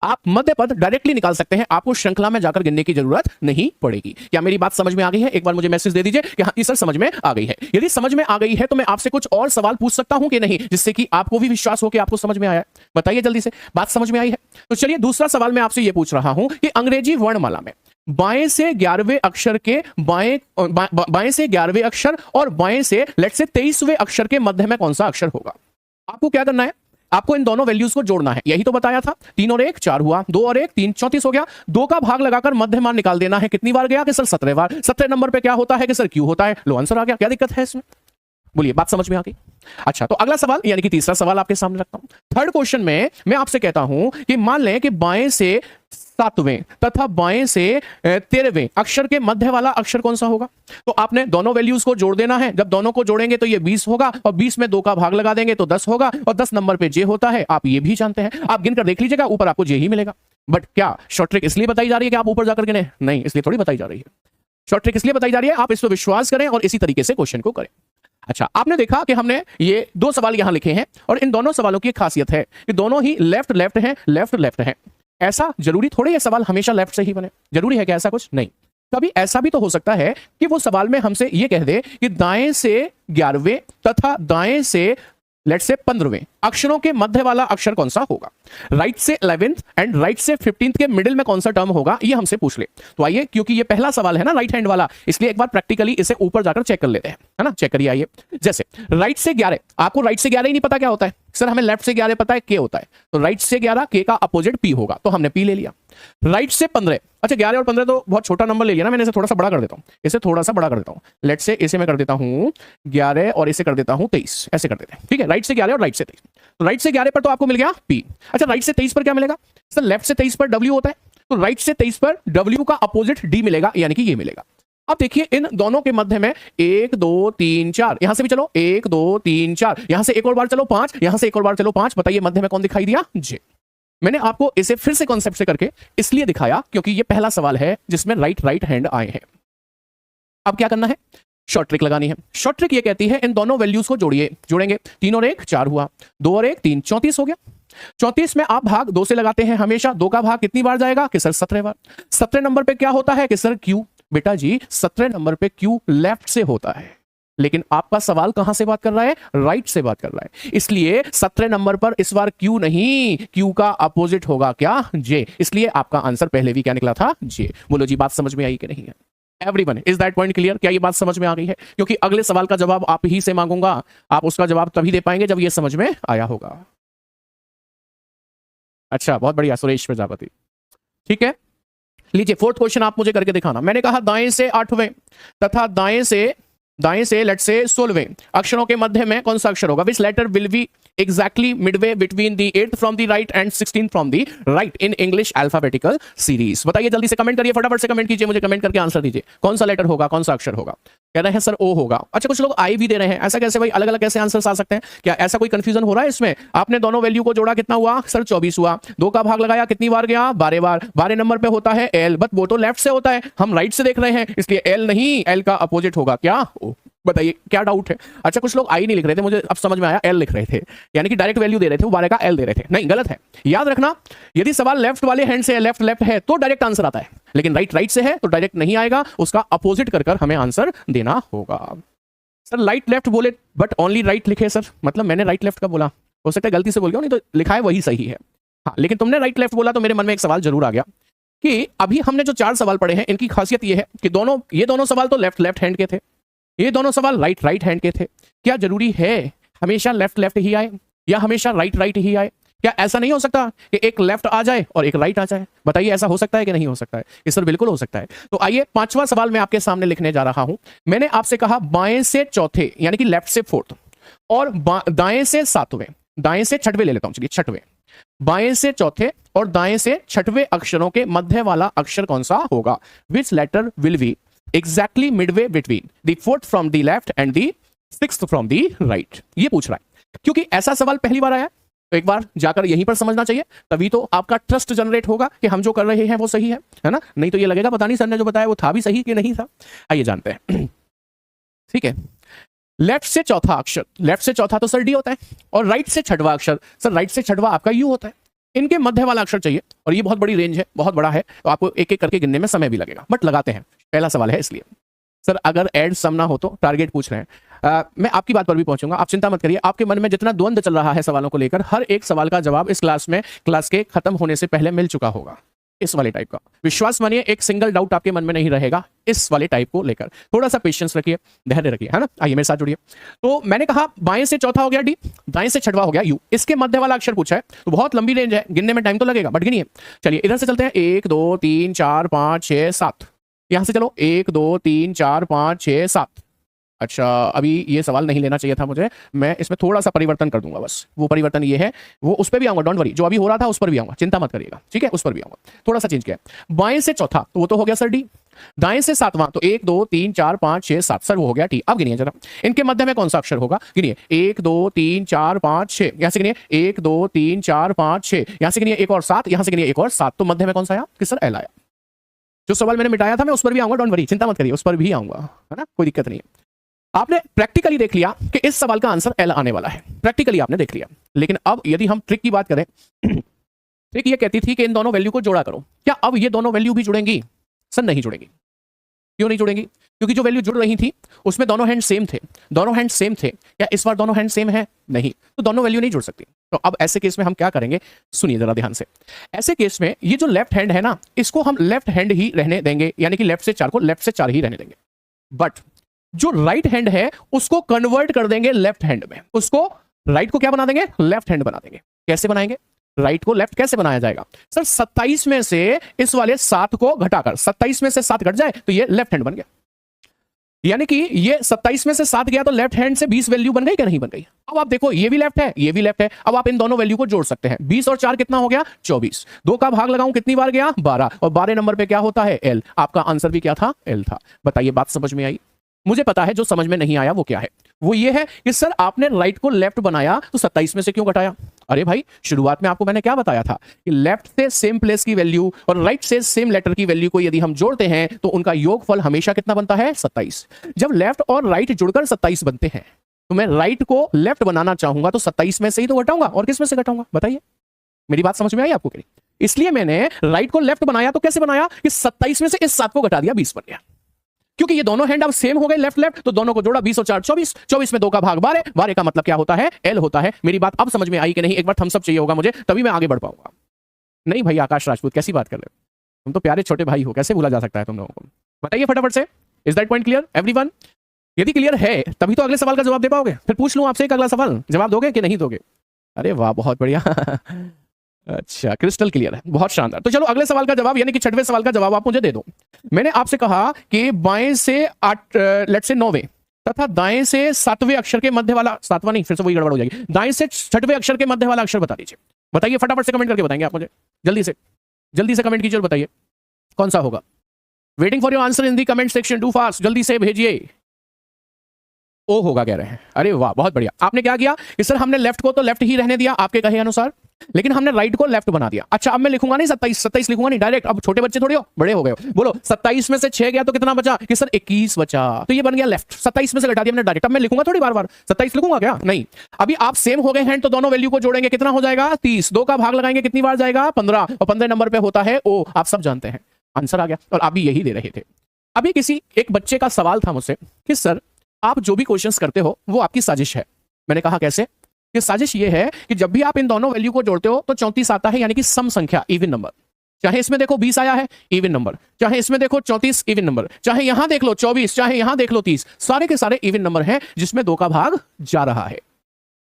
आप मध्य पद डायरेक्टली निकाल सकते हैं, आपको श्रृंखला में जाकर गिनने की जरूरत नहीं पड़ेगी। क्या मेरी बात समझ में आ गई है? एक बार मुझे मैसेज दे दीजिए कि हाँ सर समझ में आ गई है। यदि समझ में आ गई है तो मैं आपसे कुछ और सवाल पूछ सकता हूं कि नहीं, जिससे कि आपको भी विश्वास हो कि आपको समझ में आया है। बताइए जल्दी से, बात समझ में आई है? तो चलिए दूसरा सवाल मैं आपसे यह पूछ रहा हूं कि अंग्रेजी वर्णमाला में बाएं से 11वें अक्षर के बाएं से 11वें अक्षर और बाएं से लेट्स से 23वें अक्षर के मध्य में कौन सा अक्षर होगा? आपको क्या करना है, आपको इन दोनों वैल्यूज को जोड़ना है। यही तो बताया था, 3 और 1 4 हुआ, 2 और 1 3 34 हो गया। 2 का भाग लगाकर मध्य मान निकाल देना है। कितनी बार गया कि सर 17 बार। 17 नंबर पे क्या होता है कि सर क्यू होता है। लो आंसर आ गया। क्या दिक्कत है इसमें? बोलिए, बात समझ में आ गई? अच्छा, तो अगला सवाल यानी कि तीसरा सवाल आपके सामने रखता हूं। थर्ड क्वेश्चन में मैं आपसे कहता हूं कि मान लें कि बाएं से 7वें तथा बाएं से 13वें अक्षर के मध्य वाला अक्षर कौन सा होगा? तो आपने दोनों वैल्यूज को जोड़ देना है। जब दोनों को जोड़ेंगे तो ये 20 होगा और 20 में 2 का भाग लगा देंगे तो 10 होगा और 10 नंबर पे जे होता है। आप ये भी जानते हैं, आप गिनकर देख लीजिएगा, ऊपर आपको जे ही मिलेगा। बट क्या शॉर्ट ट्रिक इसलिए बताई जा रही है कि आप ऊपर जाकर गिने? नहीं, इसलिए थोड़ी बताई जा रही है। शॉर्ट ट्रिक इसलिए बताई जा रही है आप इस पर विश्वास करें और इसी तरीके से क्वेश्चन को करें। अच्छा, आपने देखा कि हमने ये 2 सवाल यहां लिखे हैं और इन दोनों सवालों की एक खासियत है कि दोनों ही लेफ्ट लेफ्ट हैं, लेफ्ट लेफ्ट हैं। ऐसा जरूरी थोड़ी है सवाल हमेशा लेफ्ट से ही बने? जरूरी है क्या ऐसा कुछ? नहीं। कभी ऐसा भी तो हो सकता है कि वो सवाल में हमसे ये कह दे कि दाएं से 11वें तथा दाएं से लेट्स से 15वें अक्षरों के मध्य वाला अक्षर कौन सा होगा। राइट से 11th एंड राइट से 15th के मिडिल में कौन सा टर्म होगा, ये हमसे पूछ ले। तो आइए, क्योंकि ये पहला सवाल है ना राइट हैंड वाला, इसलिए एक बार प्रैक्टिकली इसे ऊपर जाकर चेक कर लेते हैं, है ना। चेक करिए। आइए, जैसे राइट से 11, आपको राइट से 11 ही नहीं पता क्या होता है सर, हमें लेफ्ट से 11 पता है के होता है। तो राइट से 11 के का अपोजिट पी होगा, तो हमने पी ले लिया। राइट से 15, अच्छा 11 और 15 तो बहुत छोटा नंबर ले लिया ना मैंने, इसे थोड़ा सा बड़ा कर देता हूं, इसे थोड़ा सा बड़ा कर देता हूं। लेट से इसे मैं कर देता हूं 11 और इसे कर देता हूं 23, ऐसे कर देते हैं, ठीक है। राइट से 11 और राइट से 23, तो राइट से 11 पर तो आपको मिल गया पी। अच्छा, राइट से 23 पर क्या मिलेगा सर? लेफ्ट से 23 पर डब्ल्यू होता है, तो राइट से 23 पर डब्ल्यू का अपोजिट डी मिलेगा, यानी कि ये मिलेगा। अब देखिए इन दोनों के मध्य में 1 2 3 4, यहां से भी चलो 1 2 3 4, यहां से एक और बार चलो 5, यहां से एक और बार चलो 5। बताइए मध्य में कौन दिखाई दिया? जे। मैंने आपको इसे फिर से कॉन्सेप्ट से करके इसलिए दिखाया क्योंकि ये पहला सवाल है जिसमें राइट हैंड आए हैं। अब क्या करना है? शॉर्ट ट्रिक लगानी है। शॉर्ट ट्रिक ये कहती है इन दोनों वैल्यूज को जोड़ेंगे। 3 और 1 4 हुआ, 2 और 1 3 34 हो गया। 34 में आप भाग 2 से लगाते हैं हमेशा। 2 का भाग कितनी बार जाएगा कि सर 17 बार। 17 नंबर पे क्या होता है कि सर क्यू। बेटा जी 17 नंबर पे क्यू लेफ्ट से होता है, लेकिन आपका सवाल कहां से बात कर रहा है? राइट से बात कर रहा है। इसलिए 17 नंबर पर इस बार क्यू नहीं, क्यू का अपोजिट होगा क्या? जे। इसलिए आपका आंसर पहले भी क्या निकला था? जे। बोलो जी, बात समझ में आई कि नहीं है? Everyone, is that point clear? क्या ये बात समझ में आ गई है? क्योंकि अगले सवाल का जवाब आप ही से मांगूंगा, आप उसका जवाब तभी दे पाएंगे जब ये समझ में आया होगा। अच्छा, बहुत बढ़िया सुरेश प्रजापति, ठीक है। लीजिए फोर्थ क्वेश्चन आप मुझे करके दिखाना। मैंने कहा दाएं से 8वें तथा दाएं से लेट्स से 16वें अक्षरों के मध्य में कौन सा अक्षर होगा? Which letter will be exactly midway between the 8th from the right and 16th from the right in English alphabetical series. बताइए जल्दी से, कमेंट करिए, फटाफट से कमेंट कीजिए, मुझे कमेंट करके आंसर दीजिए। कौन सा लेटर होगा, कौन सा अक्षर होगा? कह रहे हैं सर ओ होगा। अच्छा, कुछ लोग आई भी दे रहे हैं। ऐसा कैसे भाई? अलग अलग कैसे आंसर्स आ सकते हैं? क्या ऐसा कोई कंफ्यूजन हो रहा है इसमें? आपने दोनों वैल्यू को जोड़ा, कितना हुआ सर? 24 हुआ। 2 का भाग लगाया, कितनी बार गया? 12 बार। 12 नंबर पे होता है एल, बट वो तो लेफ्ट से होता है, हम राइट से देख रहे हैं, इसलिए एल नहीं, एल का अपोजिट होगा क्या? ओ। बताइए क्या डाउट है? अच्छा, कुछ लोग आई नहीं लिख रहे थे, मुझे अब समझ में आया, एल लिख रहे थे, यानी कि डायरेक्ट वैल्यू दे रहे थे, वो 12 का एल दे रहे थे। नहीं, गलत है। याद रखना, यदि सवाल लेफ्ट वाले हैंड से लेफ्ट लेफ्ट है तो डायरेक्ट आंसर आता है, लेकिन राइट से है तो डायरेक्ट नहीं आएगा, उसका अपोजिट कर हमें आंसर देना होगा। सर राइट लेफ्ट बोले बट ओनली राइट लिखे सर, मतलब मैंने राइट लेफ्ट का बोला, हो सकता है गलती से बोल गया, नहीं तो लिखा है वही सही है। हाँ, लेकिन तुमने राइट लेफ्ट बोला तो मेरे मन में एक सवाल जरूर आ गया कि अभी हमने जो 4 सवाल पढ़े हैं इनकी खासियत ये है कि ये दोनों सवाल तो लेफ्ट हैंड के थे, ये दोनों सवाल राइट हैंड के थे। क्या जरूरी है हमेशा लेफ्ट ही आए या हमेशा राइट ही आए? क्या ऐसा नहीं हो सकता कि एक लेफ्ट आ जाए और एक राइट आ जाए? बताइए ऐसा हो सकता है कि नहीं हो सकता है? इस सर बिल्कुल हो सकता है। तो आइए 5वां सवाल मैं आपके सामने लिखने जा रहा हूं। मैंने आपसे कहा बाएं से चौथे यानी कि लेफ्ट से 4th और दाएं से 7वें, दाएं से 6वें ले लेता हूं, चलिए 6वें, बाएं से चौथे और दाएं से 6वें अक्षरों के मध्य वाला अक्षर कौन सा होगा? Which letter will be exactly midway between the 4th from the left and the 6th from the right? ये पूछ रहा है। क्योंकि ऐसा सवाल पहली बार आया तो एक बार जाकर यहीं पर समझना चाहिए, तभी तो आपका ट्रस्ट जनरेट होगा कि हम जो कर रहे हैं वो सही है ना? नहीं तो ये लगेगा पता नहीं सर ने जो बताया वो था भी सही कि नहीं था। आइए जानते हैं। ठीक है, लेफ्ट से चौथा अक्षर, लेफ्ट से चौथा तो सर डी होता है, और राइट से 6वां अक्षर, सर राइट से 6वां आपका यू होता है। इनके मध्य वाला अक्षर चाहिए, और ये बहुत बड़ी रेंज है, बहुत बड़ा है, तो आपको एक एक करके गिनने में समय भी लगेगा, बट लगाते हैं। पहला सवाल है इसलिए। सर अगर ऐड सम ना हो तो टारगेट पूछ रहे हैं। मैं आपकी बात पर भी पहुंचूंगा, आप चिंता मत करिए। आपके मन में जितना द्वंद चल रहा है सवालों को लेकर, हर एक सवाल का जवाब इस क्लास के खत्म होने से पहले मिल चुका होगा। इस वाले टाइप का विश्वास मानिए, एक सिंगल डाउट आपके मन में नहीं रहेगा इस वाले टाइप को लेकर। थोड़ा सा पेशेंस रखिए, धैर्य रखिए, है ना। आइए मेरे साथ जुड़िए। तो मैंने कहा बाएं से चौथा हो गया डी, दाएं से छठवां हो गया यू, इसके मध्य वाला अक्षर पूछा है, तो बहुत लंबी रेंज है, गिनने में टाइम तो लगेगा, बट गिनिए। चलिए इधर से चलते हैं, 1 2 3 4 5 6 7, यहां से चलो 1 2 3 4 5 6 7। अच्छा, अभी ये सवाल नहीं लेना चाहिए था मुझे, मैं इसमें थोड़ा सा परिवर्तन कर दूंगा बस। वो परिवर्तन ये है, वो उस पर भी आऊंगा, डोंट वरी, जो अभी हो रहा था उस पर भी आऊंगा, चिंता मत करिएगा, ठीक है, उस पर भी आऊंगा। थोड़ा सा चेंज किया है। बाएं से चौथा तो वो तो हो गया सर डी, दाएं से सातवां तो 1 2 3 4 5 6 7, सर वो हो गया टी। अब गिनिए जरा, इनके मध्य में कौन सा अक्षर होगा, गिनिए। 1 2 3 4 5 6, यहां से गिनिए 1 2 3 4 5 6, यहां से गिनिए एक और 7, यहां से गिनिए एक और 7, तो मध्य में कौन सा आया कि सर एल आया। जो सवाल मैंने मिटाया था मैं उस पर भी आऊंगा, डोंट वरी, चिंता मत करिए, उस पर भी आऊंगा, है ना, कोई दिक्कत नहीं है। आपने प्रैक्टिकली देख लिया कि इस सवाल का आंसर एल आने वाला है, प्रैक्टिकली आपने देख लिया। लेकिन अब यदि हम ट्रिक की बात करें, ट्रिक ये कहती थी कि इन दोनों वैल्यू को जोड़ा करो। क्या अब ये दोनों वैल्यू भी जुड़ेंगी? सर नहीं जुड़ेंगी। क्यों नहीं जुड़ेंगी? क्योंकि जो वैल्यू जुड़ रही थी उसमें दोनों हैंड सेम थे, दोनों हैंड सेम थे। क्या इस बार दोनों हैंड सेम है? नहीं, तो दोनों वैल्यू नहीं जुड़ सकती। तो अब ऐसे केस में हम क्या करेंगे, सुनिए जरा ध्यान से। ऐसे केस में ये जो लेफ्ट हैंड है ना, इसको हम लेफ्ट हैंड ही रहने देंगे, यानी कि लेफ्ट से 4 को लेफ्ट से 4 ही रहने देंगे। बट जो राइट हैंड है उसको कन्वर्ट कर देंगे लेफ्ट हैंड में, उसको राइट को क्या बना देंगे, लेफ्ट हैंड बना देंगे। कैसे बनाएंगे? राइट को लेफ्ट कैसे बनाया जाएगा? सर 27 में से इस वाले 7 को घटाकर, 27 में से 7 घट जाए तो ये लेफ्ट हैंड बन गया, यानी कि ये 27 में से 7 गया तो लेफ्ट हैंड से 20 वैल्यू बन गई क्या? नहीं बन गई। अब आप देखो ये भी लेफ्ट है, ये भी लेफ्ट है। अब आप इन दोनों वैल्यू को जोड़ सकते हैं। 20 और 4 कितना हो गया? 24। 2 का भाग लगाऊं कितनी बार गया? 12, और 12 नंबर पे क्या होता है? एल। आपका आंसर भी क्या था? एल था। बताइए बात समझ में आई? मुझे पता है जो समझ में नहीं आया वो क्या है, वो ये है कि सर आपने राइट को लेफ्ट बनाया तो 27 में से क्यों घटाया? अरे भाई शुरुआत में आपको मैंने क्या बताया था कि लेफ्ट से सेम प्लेस की वैल्यू और राइट से सेम लेटर की वैल्यू को यदि हम जोड़ते हैं तो उनका योगफल हमेशा कितना बनता है? 27। जब लेफ्ट और राइट जुड़कर 27 बनते हैं तो मैं राइट को लेफ्ट बनाना चाहूंगा तो 27 में से ही तो घटाऊंगा, और किस में से घटाऊंगा? बताइए, मेरी बात समझ में आई आपको? इसलिए मैंने राइट को लेफ्ट बनाया। तो कैसे बनाया कि 27 में से इस 7 को घटा दिया, 20 बन गया। क्योंकि ये दोनों हैंड अब सेम हो गए, लेफ्ट लेफ्ट, तो दोनों को जोड़ा, 20 और 4 24, 24 में 2 का भाग 12, 12 का मतलब क्या होता है? एल होता है। मेरी बात अब समझ में आई कि नहीं? एक बार थम्स अप चाहिए होगा मुझे, तभी मैं आगे बढ़ पाऊंगा। नहीं भाई आकाश राजपूत कैसी बात कर रहे हो, तुम तो प्यारे छोटे भाई हो, कैसे भूला जा सकता है तुम लोगों को? बताइए फटाफट से, is that point clear everyone? यदि क्लियर है तभी तो अगले सवाल का जवाब दे पाओगे। फिर पूछ लूं आपसे एक अगला सवाल, जवाब दोगे कि नहीं दोगे? अरे वाह बहुत बढ़िया अच्छा क्रिस्टल क्लियर है, बहुत शानदार। तो चलो अगले सवाल का जवाब, यानी कि 6वें सवाल का जवाब आप मुझे दे दो। मैंने आपसे कहा कि बाएं से 8 लेट से 9वें तथा दाएं से 7वें अक्षर के मध्य वाला, 7वां नहीं, फिर से वही गड़बड़ हो जाएगी, दाएं से 6वें अक्षर के मध्य वाला अक्षर बता दीजिए। बताइए फटाफट से, कमेंट करके बताएंगे आप मुझे, जल्दी से कमेंट कीजिए और बताइए कौन सा होगा। Waiting for your answer in the comment section, do fast, जल्दी से भेजिए। ओ होगा कह रहे हैं, अरे वाह बहुत बढ़िया। आपने क्या किया कि सर हमने लेफ्ट को तो लेफ्ट ही रहने दिया आपके कहे अनुसार, लेकिन हमने राइट को लेफ्ट बना दिया। अच्छा अब मैं लिखूंगा नहीं 27 लिखूंगा नहीं डायरेक्ट, अब छोटे बच्चे थोड़ी हो, बड़े हो गए हो। बोलो 27 में से 6 गया तो कितना बचा? कि सर 21 बचा, तो ये बन गया लेफ्ट। 27 में से घटा दिया हमने डायरेक्ट। अब मैं लिखूंगा थोड़ी बार बार 27 लिखूंगा क्या? नहीं। अभी आप सेम हो गए हैं तो दोनों वैल्यू को जोड़ेंगे, कितना हो जाएगा? 30। 2 का भाग लगाएंगे कितनी बार जाएगा? 15, और 15 नंबर पे होता है ओ। आप सब जानते हैं, आंसर आ गया। और आप भी यही दे रहे थे। अभी किसी एक बच्चे का सवाल था मुझसे कि सर आप जो भी क्वेश्चंस करते हो वो आपकी साजिश है। मैंने कहा कैसे? कि साजिश ये है कि जब भी आप इन दोनों वैल्यू को जोड़ते हो तो 34 आता है, यानी कि सम संख्या, इवन नंबर। चाहे इसमें देखो 20 आया है, इवन नंबर, चाहे इसमें देखो 34, इवन नंबर, चाहे यहां देख लो 24, चाहे यहां देख लो 30, सारे के सारे इवन नंबर हैं जिसमें 2 का भाग जा रहा है।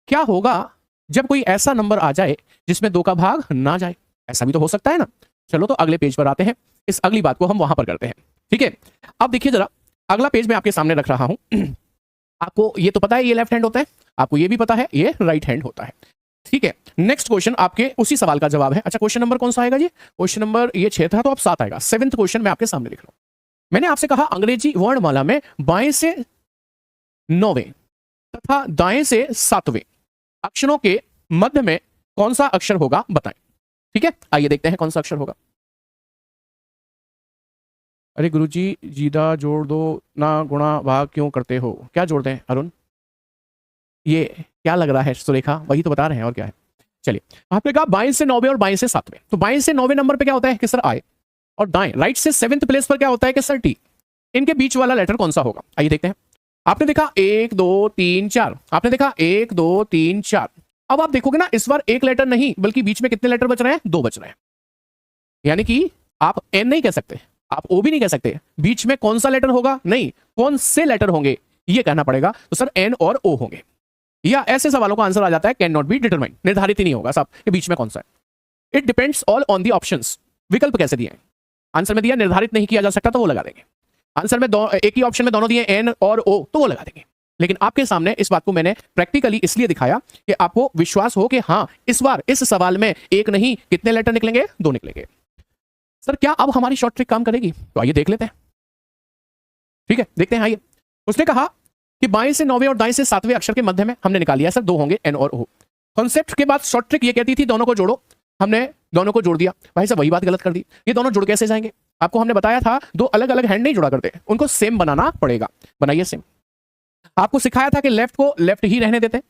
क्या होगा जब कोई ऐसा नंबर आ जाए जिसमें 2 का भाग ना जाए? ऐसा भी तो हो सकता है ना। चलो तो अगले पेज पर आते हैं, इस अगली बात को हम वहां पर करते हैं, ठीक है। अब देखिए जरा, अगला पेज मैं आपके सामने रख रहा हूं। आपको ये तो पता है ये लेफ्ट हैंड होता है, आपको ये भी पता है ये राइट हैंड होता है, ठीक है। नेक्स्ट क्वेश्चन आपके उसी सवाल का जवाब है। अच्छा क्वेश्चन नंबर कौन सा आएगा जी? क्वेश्चन नंबर ये 6 था तो अब 7 आएगा। 7th क्वेश्चन मैं आपके सामने लिख रहा हूं। मैंने आपसे कहा अंग्रेजी वर्णमाला में बाएं से 9वें तथा दाएं से 7वें अक्षरों के मध्य में कौन सा अक्षर होगा बताएं, ठीक है। आइए देखते हैं कौन सा अक्षर होगा। अरे गुरुजी जीदा जोड़ दो ना, गुणा भाग क्यों करते हो? क्या जोड़ दें अरुण? ये क्या लग रहा है सुरेखा? वही तो बता रहे हैं, और क्या है? चलिए, आपने कहा बाएं से 9वें और बाएं से 7वें, तो बाएं से 9वें नंबर पे क्या होता है कि सर आई, और दाएं राइट से 7th प्लेस पर क्या होता है कि सर टी। इनके बीच वाला लेटर कौन सा होगा, आइए देखते हैं। आपने देखा 1 2 3 4, आपने देखा 1 2 3 4। अब आप देखोगे ना, इस बार एक लेटर नहीं बल्कि बीच में कितने लेटर बच रहे हैं, 2 बच रहे हैं। यानी कि आप एन नहीं कह सकते, आप ओ भी नहीं कह सकते, बीच में कौन सा लेटर होगा, नहीं कौन से लेटर होंगे ये कहना पड़ेगा। तो सर एन और ओ होंगे, या ऐसे सवालों का आंसर आ जाता है कैन नॉट बी डिटरमाइन, निर्धारित ही नहीं होगा साहब कि बीच में कौन सा है। It depends all on the options, विकल्प कैसे दिए हैं, आंसर में दिया निर्धारित नहीं किया जा सकता तो वो लगा देंगे, आंसर में एक ही ऑप्शन में दोनों दिए एन और ओ तो वो लगा देंगे। लेकिन आपके सामने इस बात को मैंने प्रैक्टिकली इसलिए दिखाया कि आपको विश्वास हो कि हाँ इस बार इस सवाल में एक नहीं कितने लेटर निकलेंगे, 2 निकलेंगे। सर क्या अब हमारी शॉर्ट ट्रिक काम करेगी, तो आइए देख लेते हैं। ठीक है देखते हैं। आइए, उसने कहा कि बाएं से 9वें और दाएं से 7वें अक्षर के मध्य में हमने निकाल लिया सर 2 होंगे एन और ओ। कॉन्सेप्ट के बाद शॉर्ट ट्रिक ये कहती थी दोनों को जोड़ो, हमने दोनों को जोड़ दिया। भाई साहब वही बात गलत कर दी, ये दोनों जुड़ कैसे जाएंगे, आपको हमने बताया था 2 अलग अलग हैंड नहीं जुड़ा करते, उनको सेम बनाना पड़ेगा। बनाइए सेम। आपको सिखाया था कि लेफ्ट को लेफ्ट ही रहने देते,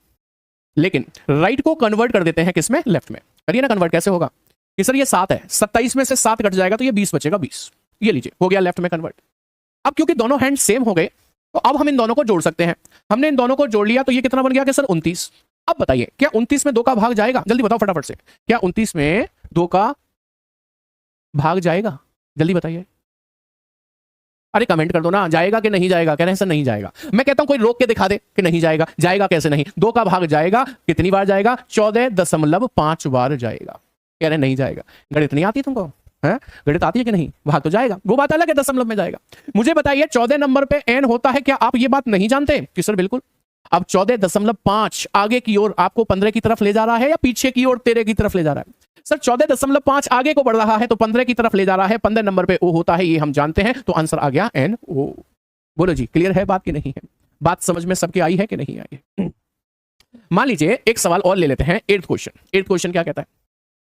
लेकिन राइट को कन्वर्ट कर देते हैं किसमें, लेफ्ट में। करिए ना कन्वर्ट, कैसे होगा कि सर ये 7 है, 27 में से 7 कट जाएगा तो ये 20 बचेगा, 20 ये लीजिए हो गया लेफ्ट में कन्वर्ट। अब क्योंकि दोनों हैंड सेम हो गए तो अब हम इन दोनों को जोड़ सकते हैं। हमने इन दोनों को जोड़ लिया तो ये कितना बन गया कि सर 29। अब बताइए क्या 29 में 2 का भाग जाएगा, जल्दी बताओ फटाफट से, क्या 29 में 2 का भाग जाएगा, जल्दी बताइए। अरे कमेंट कर दो ना, जाएगा कि नहीं जाएगा, कह रहे हैं सर नहीं जाएगा। मैं कहता हूं कोई रोक के दिखा दे कि नहीं जाएगा, जाएगा कैसे नहीं, 2 का भाग जाएगा, कितनी बार जाएगा, 14.5 बार जाएगा। कह रहे हैं नहीं जाएगा, गणित नहीं आती तुमको है, गणित आती है कि नहीं, भाग तो जाएगा, वो बात अलग है, दशमलव में जाएगा। मुझे बताइए 14 नंबर पे एन होता है, क्या आप ये बात नहीं जानते कि सर बिल्कुल। अब 14.5 आगे की ओर आपको 15 की तरफ ले जा रहा है या पीछे की ओर 13 की तरफ ले जा रहा है, सर 14.5 आगे को बढ़ रहा है तो 15 की तरफ ले जा रहा है, 15 नंबर पे ओ होता है, ये हम जानते हैं, तो आंसर आ गया एन ओ। बोलो जी क्लियर है बात कि नहीं है, बात समझ में सबके आई है कि नहीं आई है। मान लीजिए एक सवाल और ले लेते हैं, 8th क्वेश्चन क्या कहता है।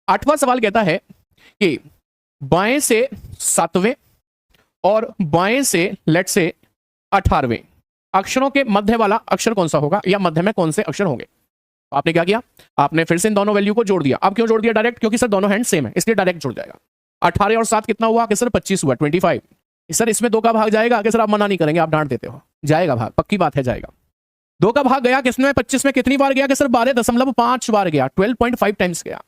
8वां सवाल कहता है कि बाएं से 7वें और बाएं से लेट से 18वें अक्षरों के मध्य वाला अक्षर कौन सा होगा, या मध्य में कौन से अक्षर होंगे। तो आपने क्या किया, आपने फिर से इन दोनों वैल्यू को जोड़ दिया। अब क्यों जोड़ दिया डायरेक्ट, क्योंकि सर दोनों हैंड सेम है इसलिए डायरेक्ट जुड़ जाएगा। 18 और 7 कितना हुआ कि सर 25 हुआ, 25। सर इसमें 2 का भाग जाएगा कि सर आप मना नहीं करेंगे, आप डांट देते हो, जाएगा भाग, पक्की बात है जाएगा। 2 का भाग गया किसमें, 25 में कितनी बार गया कि सर 12.5 बार गया, 12.5 टाइम्स गया।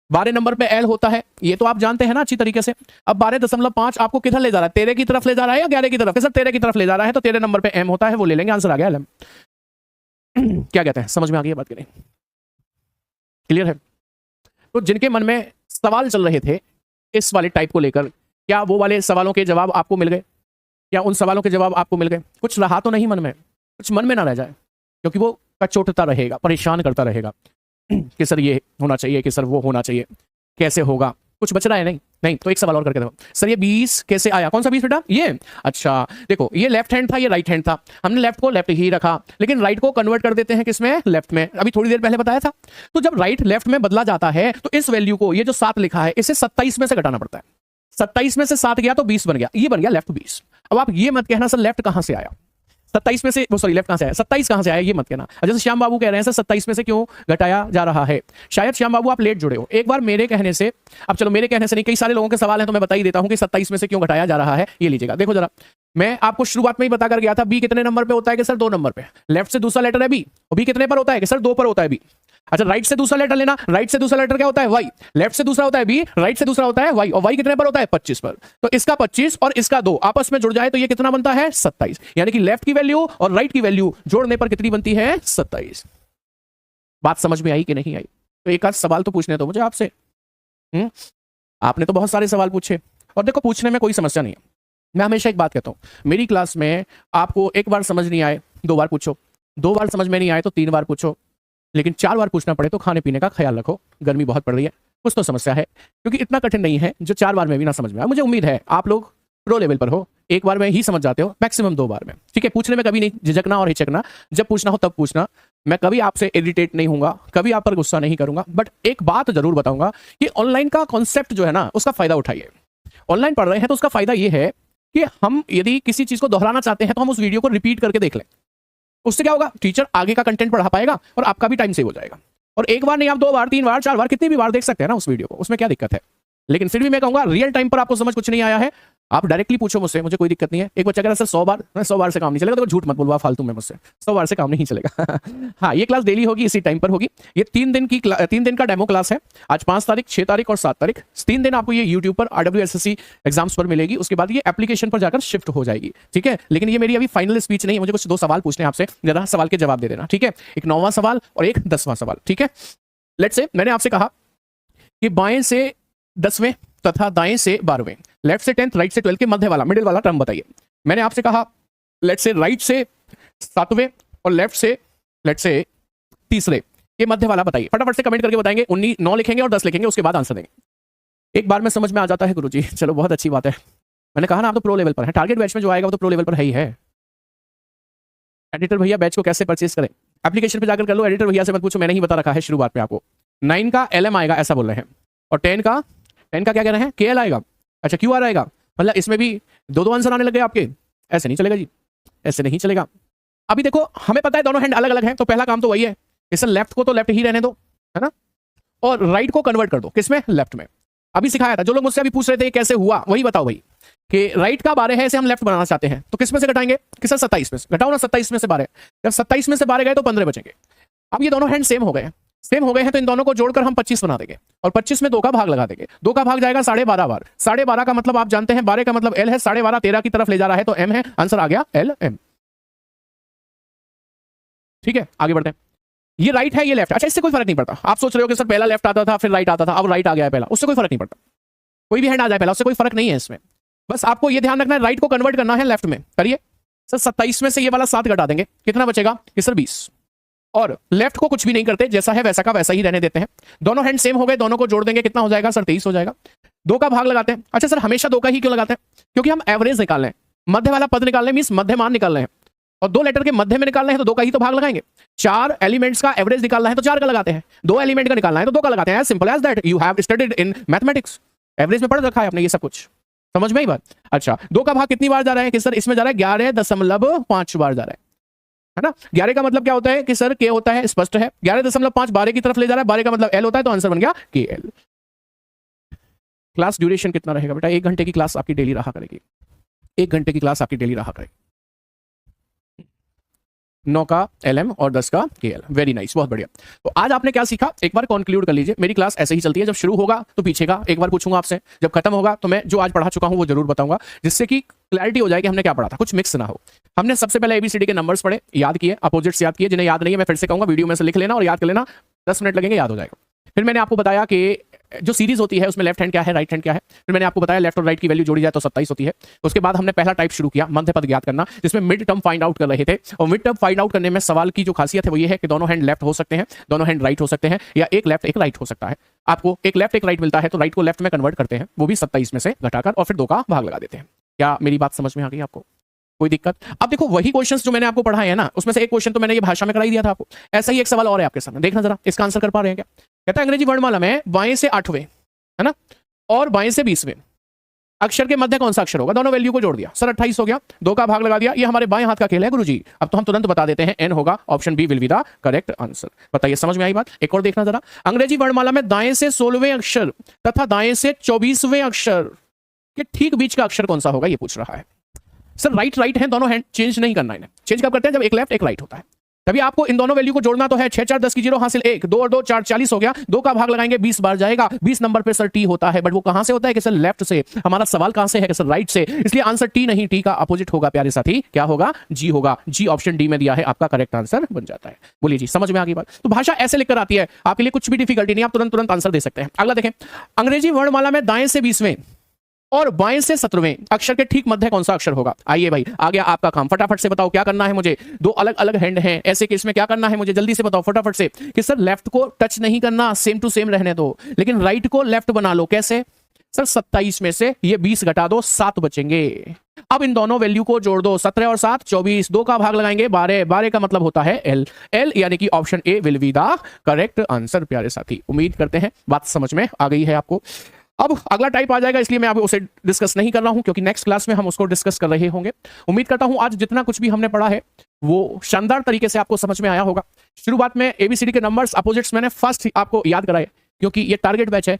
12 नंबर पे एल होता है, ये तो आप जानते हैं ना अच्छी तरीके से। अब 12.5 आपको किधर ले जा रहा है, 13 की तरफ ले जा रहा है या 11 की तरफ, सर 13 की तरफ ले जा रहा है, तो 13 नंबर पे एम होता है, वो ले लेंगे, आंसर आ गया एल। क्या कहते हैं, समझ में आ गई बात की नहीं, क्लियर है। तो जिनके मन में सवाल चल रहे थे इस वाले टाइप को लेकर, क्या वो वाले सवालों के जवाब आपको मिल गए, क्या उन सवालों के जवाब आपको मिल गए, कुछ रहा तो नहीं मन में, कुछ मन में ना रह जाए, क्योंकि वो कचोटता रहेगा, परेशान करता रहेगा कि सर ये होना चाहिए, कि सर वो होना चाहिए, कैसे होगा, कुछ बच रहा है नहीं। तो एक सवाल और करके देखो, सर ये 20 कैसे आया, कौन सा 20 बेटा, ये, अच्छा देखो ये लेफ्ट हैंड था, ये राइट हैंड था, हमने लेफ्ट को लेफ्ट ही रखा, लेकिन राइट को कन्वर्ट कर देते हैं किसमें, लेफ्ट में, अभी थोड़ी देर पहले बताया था। तो जब राइट लेफ्ट में बदला जाता है तो इस वैल्यू को, ये जो 7 लिखा है, इसे 27 में से घटाना पड़ता है। 27 में से 7 गया तो 20 बन गया, ये बन गया लेफ्ट 20। अब आप ये मत कहना सर लेफ्ट कहां से आया, 27 में से, वो सॉरी लेफ्ट कहां से आया, 27 कहां से आया, ये मत कहना। जैसे श्याम बाबू कह रहे हैं सर 27 में से क्यों घटाया जा रहा है, शायद श्याम बाबू आप लेट जुड़े हो, एक बार मेरे कहने से, अब चलो मेरे कहने से नहीं, कई सारे लोगों के सवाल हैं तो मैं बता ही देता हूं कि 27 में से क्यों घटाया जा रहा है। ये लीजिएगा, देखो जरा, मैं आपको शुरुआत में ही बता कर गया था, बी कितने नंबर पे होता है कि सर 2 नंबर पे, लेफ्ट से दूसरा लेटर है बी, और बी कितने पर होता है कि सर 2 पर होता है बी। अच्छा राइट से दूसरा लेटर लेना, राइट से दूसरा लेटर क्या होता है, वाई, लेफ्ट से दूसरा होता है बी, राइट से दूसरा होता है वाई, और वाई कितने पर होता है, 25 पर। तो इसका 25 और इसका 2 आपस में जुड़ जाए तो ये कितना बनता है, 27। यानी कि लेफ्ट की वैल्यू और राइट की वैल्यू जोड़ने पर कितनी बनती है, 27। बात समझ में आई कि नहीं आई। तो एक आध सवाल तो पूछने दो मुझे आपसे। आपने तो बहुत सारे सवाल पूछे, और देखो पूछने में कोई समस्या नहीं है। मैं हमेशा एक बात कहता हूं, मेरी क्लास में आपको एक बार समझ नहीं आए 2 बार पूछो, 2 बार समझ में नहीं आए तो 3 बार पूछो, लेकिन 4 बार पूछना पड़े तो खाने पीने का ख्याल रखो, गर्मी बहुत पड़ रही है, कुछ तो समस्या है, क्योंकि इतना कठिन नहीं है जो 4 बार में भी ना समझ में आए। मुझे उम्मीद है आप लोग प्रो लेवल पर हो, 1 बार में ही समझ जाते हो, मैक्सिमम 2 बार में, ठीक है। पूछने में कभी नहीं झिझकना और हिचकना, जब पूछना हो तब पूछना। मैं कभी आपसे इरिटेट नहीं होऊंगा, कभी आप पर गुस्सा नहीं करूंगा, बट एक बात जरूर बताऊंगा कि ऑनलाइन का कॉन्सेप्ट जो है ना, उसका फायदा उठाइए। ऑनलाइन पढ़ रहे हैं तो उसका फायदा यह है कि हम यदि किसी चीज को दोहराना चाहते हैं तो हम उस वीडियो को रिपीट करके देख लें। उससे क्या होगा, टीचर आगे का कंटेंट पढ़ा पाएगा और आपका भी टाइम सेव हो जाएगा। और एक बार नहीं, आप 2 बार 3 बार 4 बार कितनी भी बार देख सकते हैं ना उस वीडियो को, उसमें क्या दिक्कत है। लेकिन फिर भी मैं कहूंगा रियल टाइम पर आपको समझ कुछ नहीं आया है, आप डायरेक्टली पूछो मुझसे, मुझे कोई दिक्कत नहीं है। एक बच्चा कह रहा है सर 100 बार से काम नहीं चलेगा, तो झूठ मत बोलवा फालतू में मुझसे, 100 बार से काम नहीं चलेगा। हाँ, ये क्लास डेली होगी, इसी टाइम पर होगी। ये 3 दिन का डेमो क्लास है। आज 5 तारीख, 6 तारीख और 7 तारीख, 3 दिन आपको ये यूट्यूब पर RWSSC एग्जाम्स पर मिलेगी। उसके बाद ये एप्लीकेशन पर जाकर शिफ्ट हो जाएगी, ठीक है। लेकिन ये मेरी अभी फाइनल स्पीच नहीं है, मुझे कुछ 2 सवाल पूछने हैं आपसे, जरा सवाल के जवाब दे देना, ठीक है। एक 9वां सवाल और एक 10वां सवाल, ठीक है। लेट्स से मैंने आपसे कहा कि बाएं से 10वें तथा दाएं से 12वें, लेफ्ट से 10th राइट से 12th के मध्य वाला, मिडिल वाला टर्म बताइए। मैंने आपसे कहा लेट्स से राइट से 7वें और लेफ्ट से तीसरे के मध्य वाला बताइए। फटाफट से कमेंट करके बताएंगे। 9 लिखेंगे और 10 लिखेंगे, उसके बाद आंसर देंगे। एक बार में समझ में आ जाता है गुरुजी, चलो बहुत अच्छी बात है। मैंने कहा ना आप तो प्रो लेवल पर है, टारगेट बैच में जो आएगा वो तो प्रो लेवल पर है ही है। एडिटर भैया बैच को कैसे परचेज करें? एप्लीकेशन पे जाकर कर लो, एडिटर भैया से मत पूछो, मैंने ही बता रखा है शुरुआत में आपको। 9 का LM आएगा ऐसा बोल रहे हैं, और 10 का क्या कह रहे हैं, KL आएगा। अच्छा, QR आएगा, मतलब इसमें भी 2 आंसर आने लगे आपके। ऐसे नहीं चलेगा जी, ऐसे नहीं चलेगा। अभी देखो हमें पता है दोनों हैंड अलग अलग हैं, तो पहला काम तो वही है, इस लेफ्ट को तो लेफ्ट ही रहने दो, है ना, और राइट को कन्वर्ट कर दो, किसमें, लेफ्ट में। अभी सिखाया था, जो लोग मुझसे अभी पूछ रहे थे कैसे हुआ, वही बताओ भाई, कि राइट का 12 है, इसे हम लेफ्ट बनाना चाहते हैं, तो किस में से घटाएंगे, किस 27 में से घटाओ ना, 27 में से 12, जब 27 में से 12 गए तो 15 बचेंगे। अब ये दोनों हैंड सेम हो गए हैं, तो इन दोनों को जोड़कर हम 25 बना देंगे, और 25 में 2 का भाग लगा देंगे। 2 का भाग जाएगा 12.5 बार, 12.5 का मतलब आप जानते हैं, 12 का मतलब L है, 12.5 13 की तरफ ले जा रहा है, तो M है, आंसर आ गया LM। ठीक है, आगे बढ़ते हैं। ये राइट है, ये लेफ्ट। अच्छा, इससे कोई फर्क नहीं पड़ता। आप सोच रहे हो कि सर पहला लेफ्ट आता था फिर राइट आता था, अब राइट आ गया है पहला, उससे कोई फर्क नहीं पड़ता। कोई भी हैंड आ जाए पहला, उससे कोई फर्क नहीं है इसमें। बस आपको ये ध्यान रखना है, राइट को कन्वर्ट करना है लेफ्ट में। करिए सर, 27 में से ये वाला 7 घटा देंगे, कितना बचेगा कि सर 20, और लेफ्ट को कुछ भी नहीं करते, जैसा है वैसा का वैसा ही रहने देते हैं। दोनों हैंड सेम हो गए, दोनों को जोड़ देंगे, कितना हो जाएगा सर 23 हो जाएगा। 2 का भाग लगाते हैं। अच्छा सर, हमेशा 2 का ही क्यों लगाते हैं? क्योंकि हम एवरेज निकाल रहे हैं, मध्य वाला पद निकाल रहे हैं, मींस मध्यमान निकाल रहे हैं, और 2 लेटर के मध्य में निकाल रहे हैं, तो 2 का ही तो भाग लगाएंगे। 4 एलिमेंट्स का एवरेज निकालना है तो 4 का लगाते हैं, 2 एलिमेंट का निकालना है तो 2 का लगाते हैं। As simple as that, you have studied in mathematics, average में पढ़ रखा है आपने ये सब कुछ, समझ में ही बात। अच्छा, 2 का भाग कितनी बार जा रहा है कि सर इसमें जा रहा है 11.5 बार जा रहा है ना। 11 का मतलब क्या होता है कि सर K होता है, स्पष्ट है। 11.5 12 की तरफ ले जा रहा है, 12 का मतलब L होता है, तो आंसर बन गया KL। क्लास ड्यूरेशन कितना रहेगा बेटा? 1 घंटे की क्लास आपकी डेली रहा करेगी, 1 घंटे की क्लास आपकी डेली रहा करेगी। 9 का LM और 10 का KL। वेरी नाइस, बहुत बढ़िया। तो आज आपने क्या सीखा, एक बार कंक्लूड कर लीजिए। मेरी क्लास ऐसे ही चलती है, जब शुरू होगा तो पीछे का एक बार पूछूंगा आपसे, जब खत्म होगा तो मैं जो आज पढ़ा चुका हूं वो जरूर बताऊंगा, जिससे कि क्लैरिटी हो जाए कि हमने क्या पढ़ा था, कुछ मिक्स ना हो। हमने सबसे पहले ABCD के नंबर्स पढ़े, याद किए, अपोजिट्स याद किए। जिन्हें याद नहीं है मैं फिर से कहूंगा, वीडियो में से लिख लेना और याद कर लेना, 10 मिनट लगेंगे, याद हो जाएगा। फिर मैंने आपको बताया कि जो सीरीज होती है उसमें लेफ्ट हैंड क्या है, राइट हैंड क्या है। फिर मैंने आपको बताया लेफ्ट और राइट की वैल्यू जोड़ी जाए तो 27 होती है। उसके बाद हमने पहला टाइप शुरू किया, मध्य पद ज्ञात करना, जिसमें मिड टर्म फाइंड आउट कर रहे थे। और मिड टर्म फाइंड आउट करने में सवाल की जो खासियत है वो ये है कि दोनों हैंड लेफ्ट हो सकते हैं, दोनों हैंड राइट हो सकते हैं, या एक लेफ्ट एक राइट हो सकता है। आपको एक लेफ्ट एक राइट मिलता है तो राइट को लेफ्ट में कन्वर्ट करते हैं, वो भी 27 में से घटाकर, और फिर 2 का भाग लगा देते हैं। क्या मेरी बात समझ में आ गई आपको? कोई दिक्कत? अब देखो वही क्वेश्चंस जो मैंने आपको पढ़ाए हैं ना, उसमें से एक क्वेश्चन तो मैंने ये भाषा में करा ही दिया था आपको। ऐसा ही एक सवाल और है आपके सामने, देखना जरा इसका आंसर कर पा रहे हैं क्या। कहता है अंग्रेजी वर्णमाला में बाएं से 8वें, है ना, और बाएं से 20वें अक्षर के मध्य कौन सा अक्षर होगा। दोनों वैल्यू को जोड़ दिया, सर 28 हो गया, 2 का भाग लगा दिया। ये हमारे बाएं हाथ का खेल है गुरुजी। अब तो हम तुरंत बता देते हैं, N होगा, option B will be the correct answer. बताइए समझ में आई बात? एक और देखना जरा, अंग्रेजी वर्णमाला में दाएं से 16वें अक्षर तथा दाएं से 24वें अक्षर के ठीक बीच का अक्षर कौन सा होगा, ये पूछ रहा है। सर राइट राइट है दोनों हैंड, चेंज नहीं करना इन्हें। चेंज कब करते हैं? जब एक लेफ्ट एक राइट होता है, तभी आपको इन दोनों वैल्यू को जोड़ना तो है। 6 4 10 की 0 हासिल 1, 2 और 2 4 40 हो गया। 2 का भाग लगाएंगे 20 बार जाएगा। 20 नंबर पे सर T होता है, बट वो कहां से होता है कि सर लेफ्ट से। हमारा सवाल कहां से है कि सर राइट से, इसलिए आंसर T नहीं, T का अपोजिट होगा प्यारे साथी। क्या होगा? G होगा। G ऑप्शन डी में दिया है, आपका करेक्ट आंसर बन जाता है। बोलिए जी, समझ में आ गई बात? तो भाषा ऐसे लिखकर आती है, आपके लिए कुछ भी डिफिकल्टी नहीं, आप तुरंत तुरंत आंसर दे सकते हैं। अगला देखें, अंग्रेजी वर्णमाला में दाएं से 20वें और बाएं से 17वें अक्षर के ठीक मध्य कौन सा अक्षर होगा। आइए भाई, आ गया आपका काम। फटाफट से बताओ क्या करना है मुझे। 2 अलग अलग हैंड हैं, ऐसे केस में क्या करना है मुझे, जल्दी से बताओ फटाफट से। कि सर लेफ्ट को टच नहीं करना, सेम टू सेम रहने दो, लेकिन राइट को लेफ्ट बना लो। कैसे? सर 27 में से ये 20 घटा दो, 7 बचेंगे। अब इन दोनों वैल्यू को जोड़ दो, 17 और 7 24, 2 का भाग लगाएंगे 12, 12 का मतलब होता है L, L यानी कि option A will be the correct answer. प्यारे साथी, उम्मीद करते हैं बात समझ में आ गई है आपको। अब अगला टाइप आ जाएगा, इसलिए मैं आप उसे डिस्कस नहीं कर रहा हूं, क्योंकि नेक्स्ट क्लास में हम उसको डिस्कस कर रहे होंगे। उम्मीद करता हूं आज जितना कुछ भी हमने पढ़ा है वो शानदार तरीके से आपको समझ में आया होगा। शुरुआत में एबीसीडी के नंबर्स अपोजिट्स मैंने फर्स्ट आपको याद कराए, क्योंकि ये टारगेट बैच है।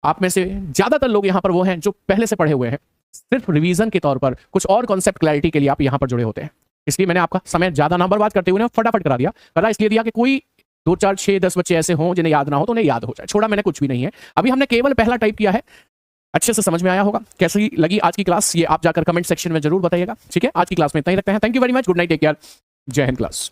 आप में से ज्यादातर लोग यहाँ पर वो हैं जो पहले से पढ़े हुए हैं, सिर्फ रिवीजन के तौर पर कुछ और कॉन्सेप्ट क्लैरिटी के लिए आप यहाँ पर जुड़े होते हैं। इसलिए मैंने आपका समय ज्यादा ना बर्बाद करते हुए फटाफट करा दिया। करा इसलिए दिया कि कोई 2 4 6 10 बच्चे ऐसे हों जिन्हें याद ना हो तो उन्हें याद हो जाए। छोड़ा मैंने कुछ भी नहीं है। अभी हमने केवल पहला टाइप किया है। अच्छे से समझ में आया होगा। कैसी लगी आज की क्लास ये आप जाकर कमेंट सेक्शन में जरूर बताइएगा। ठीक है, आज की क्लास में इतना ही रखते हैं। Thank you very much, good night, take care, जय हिंद क्लास।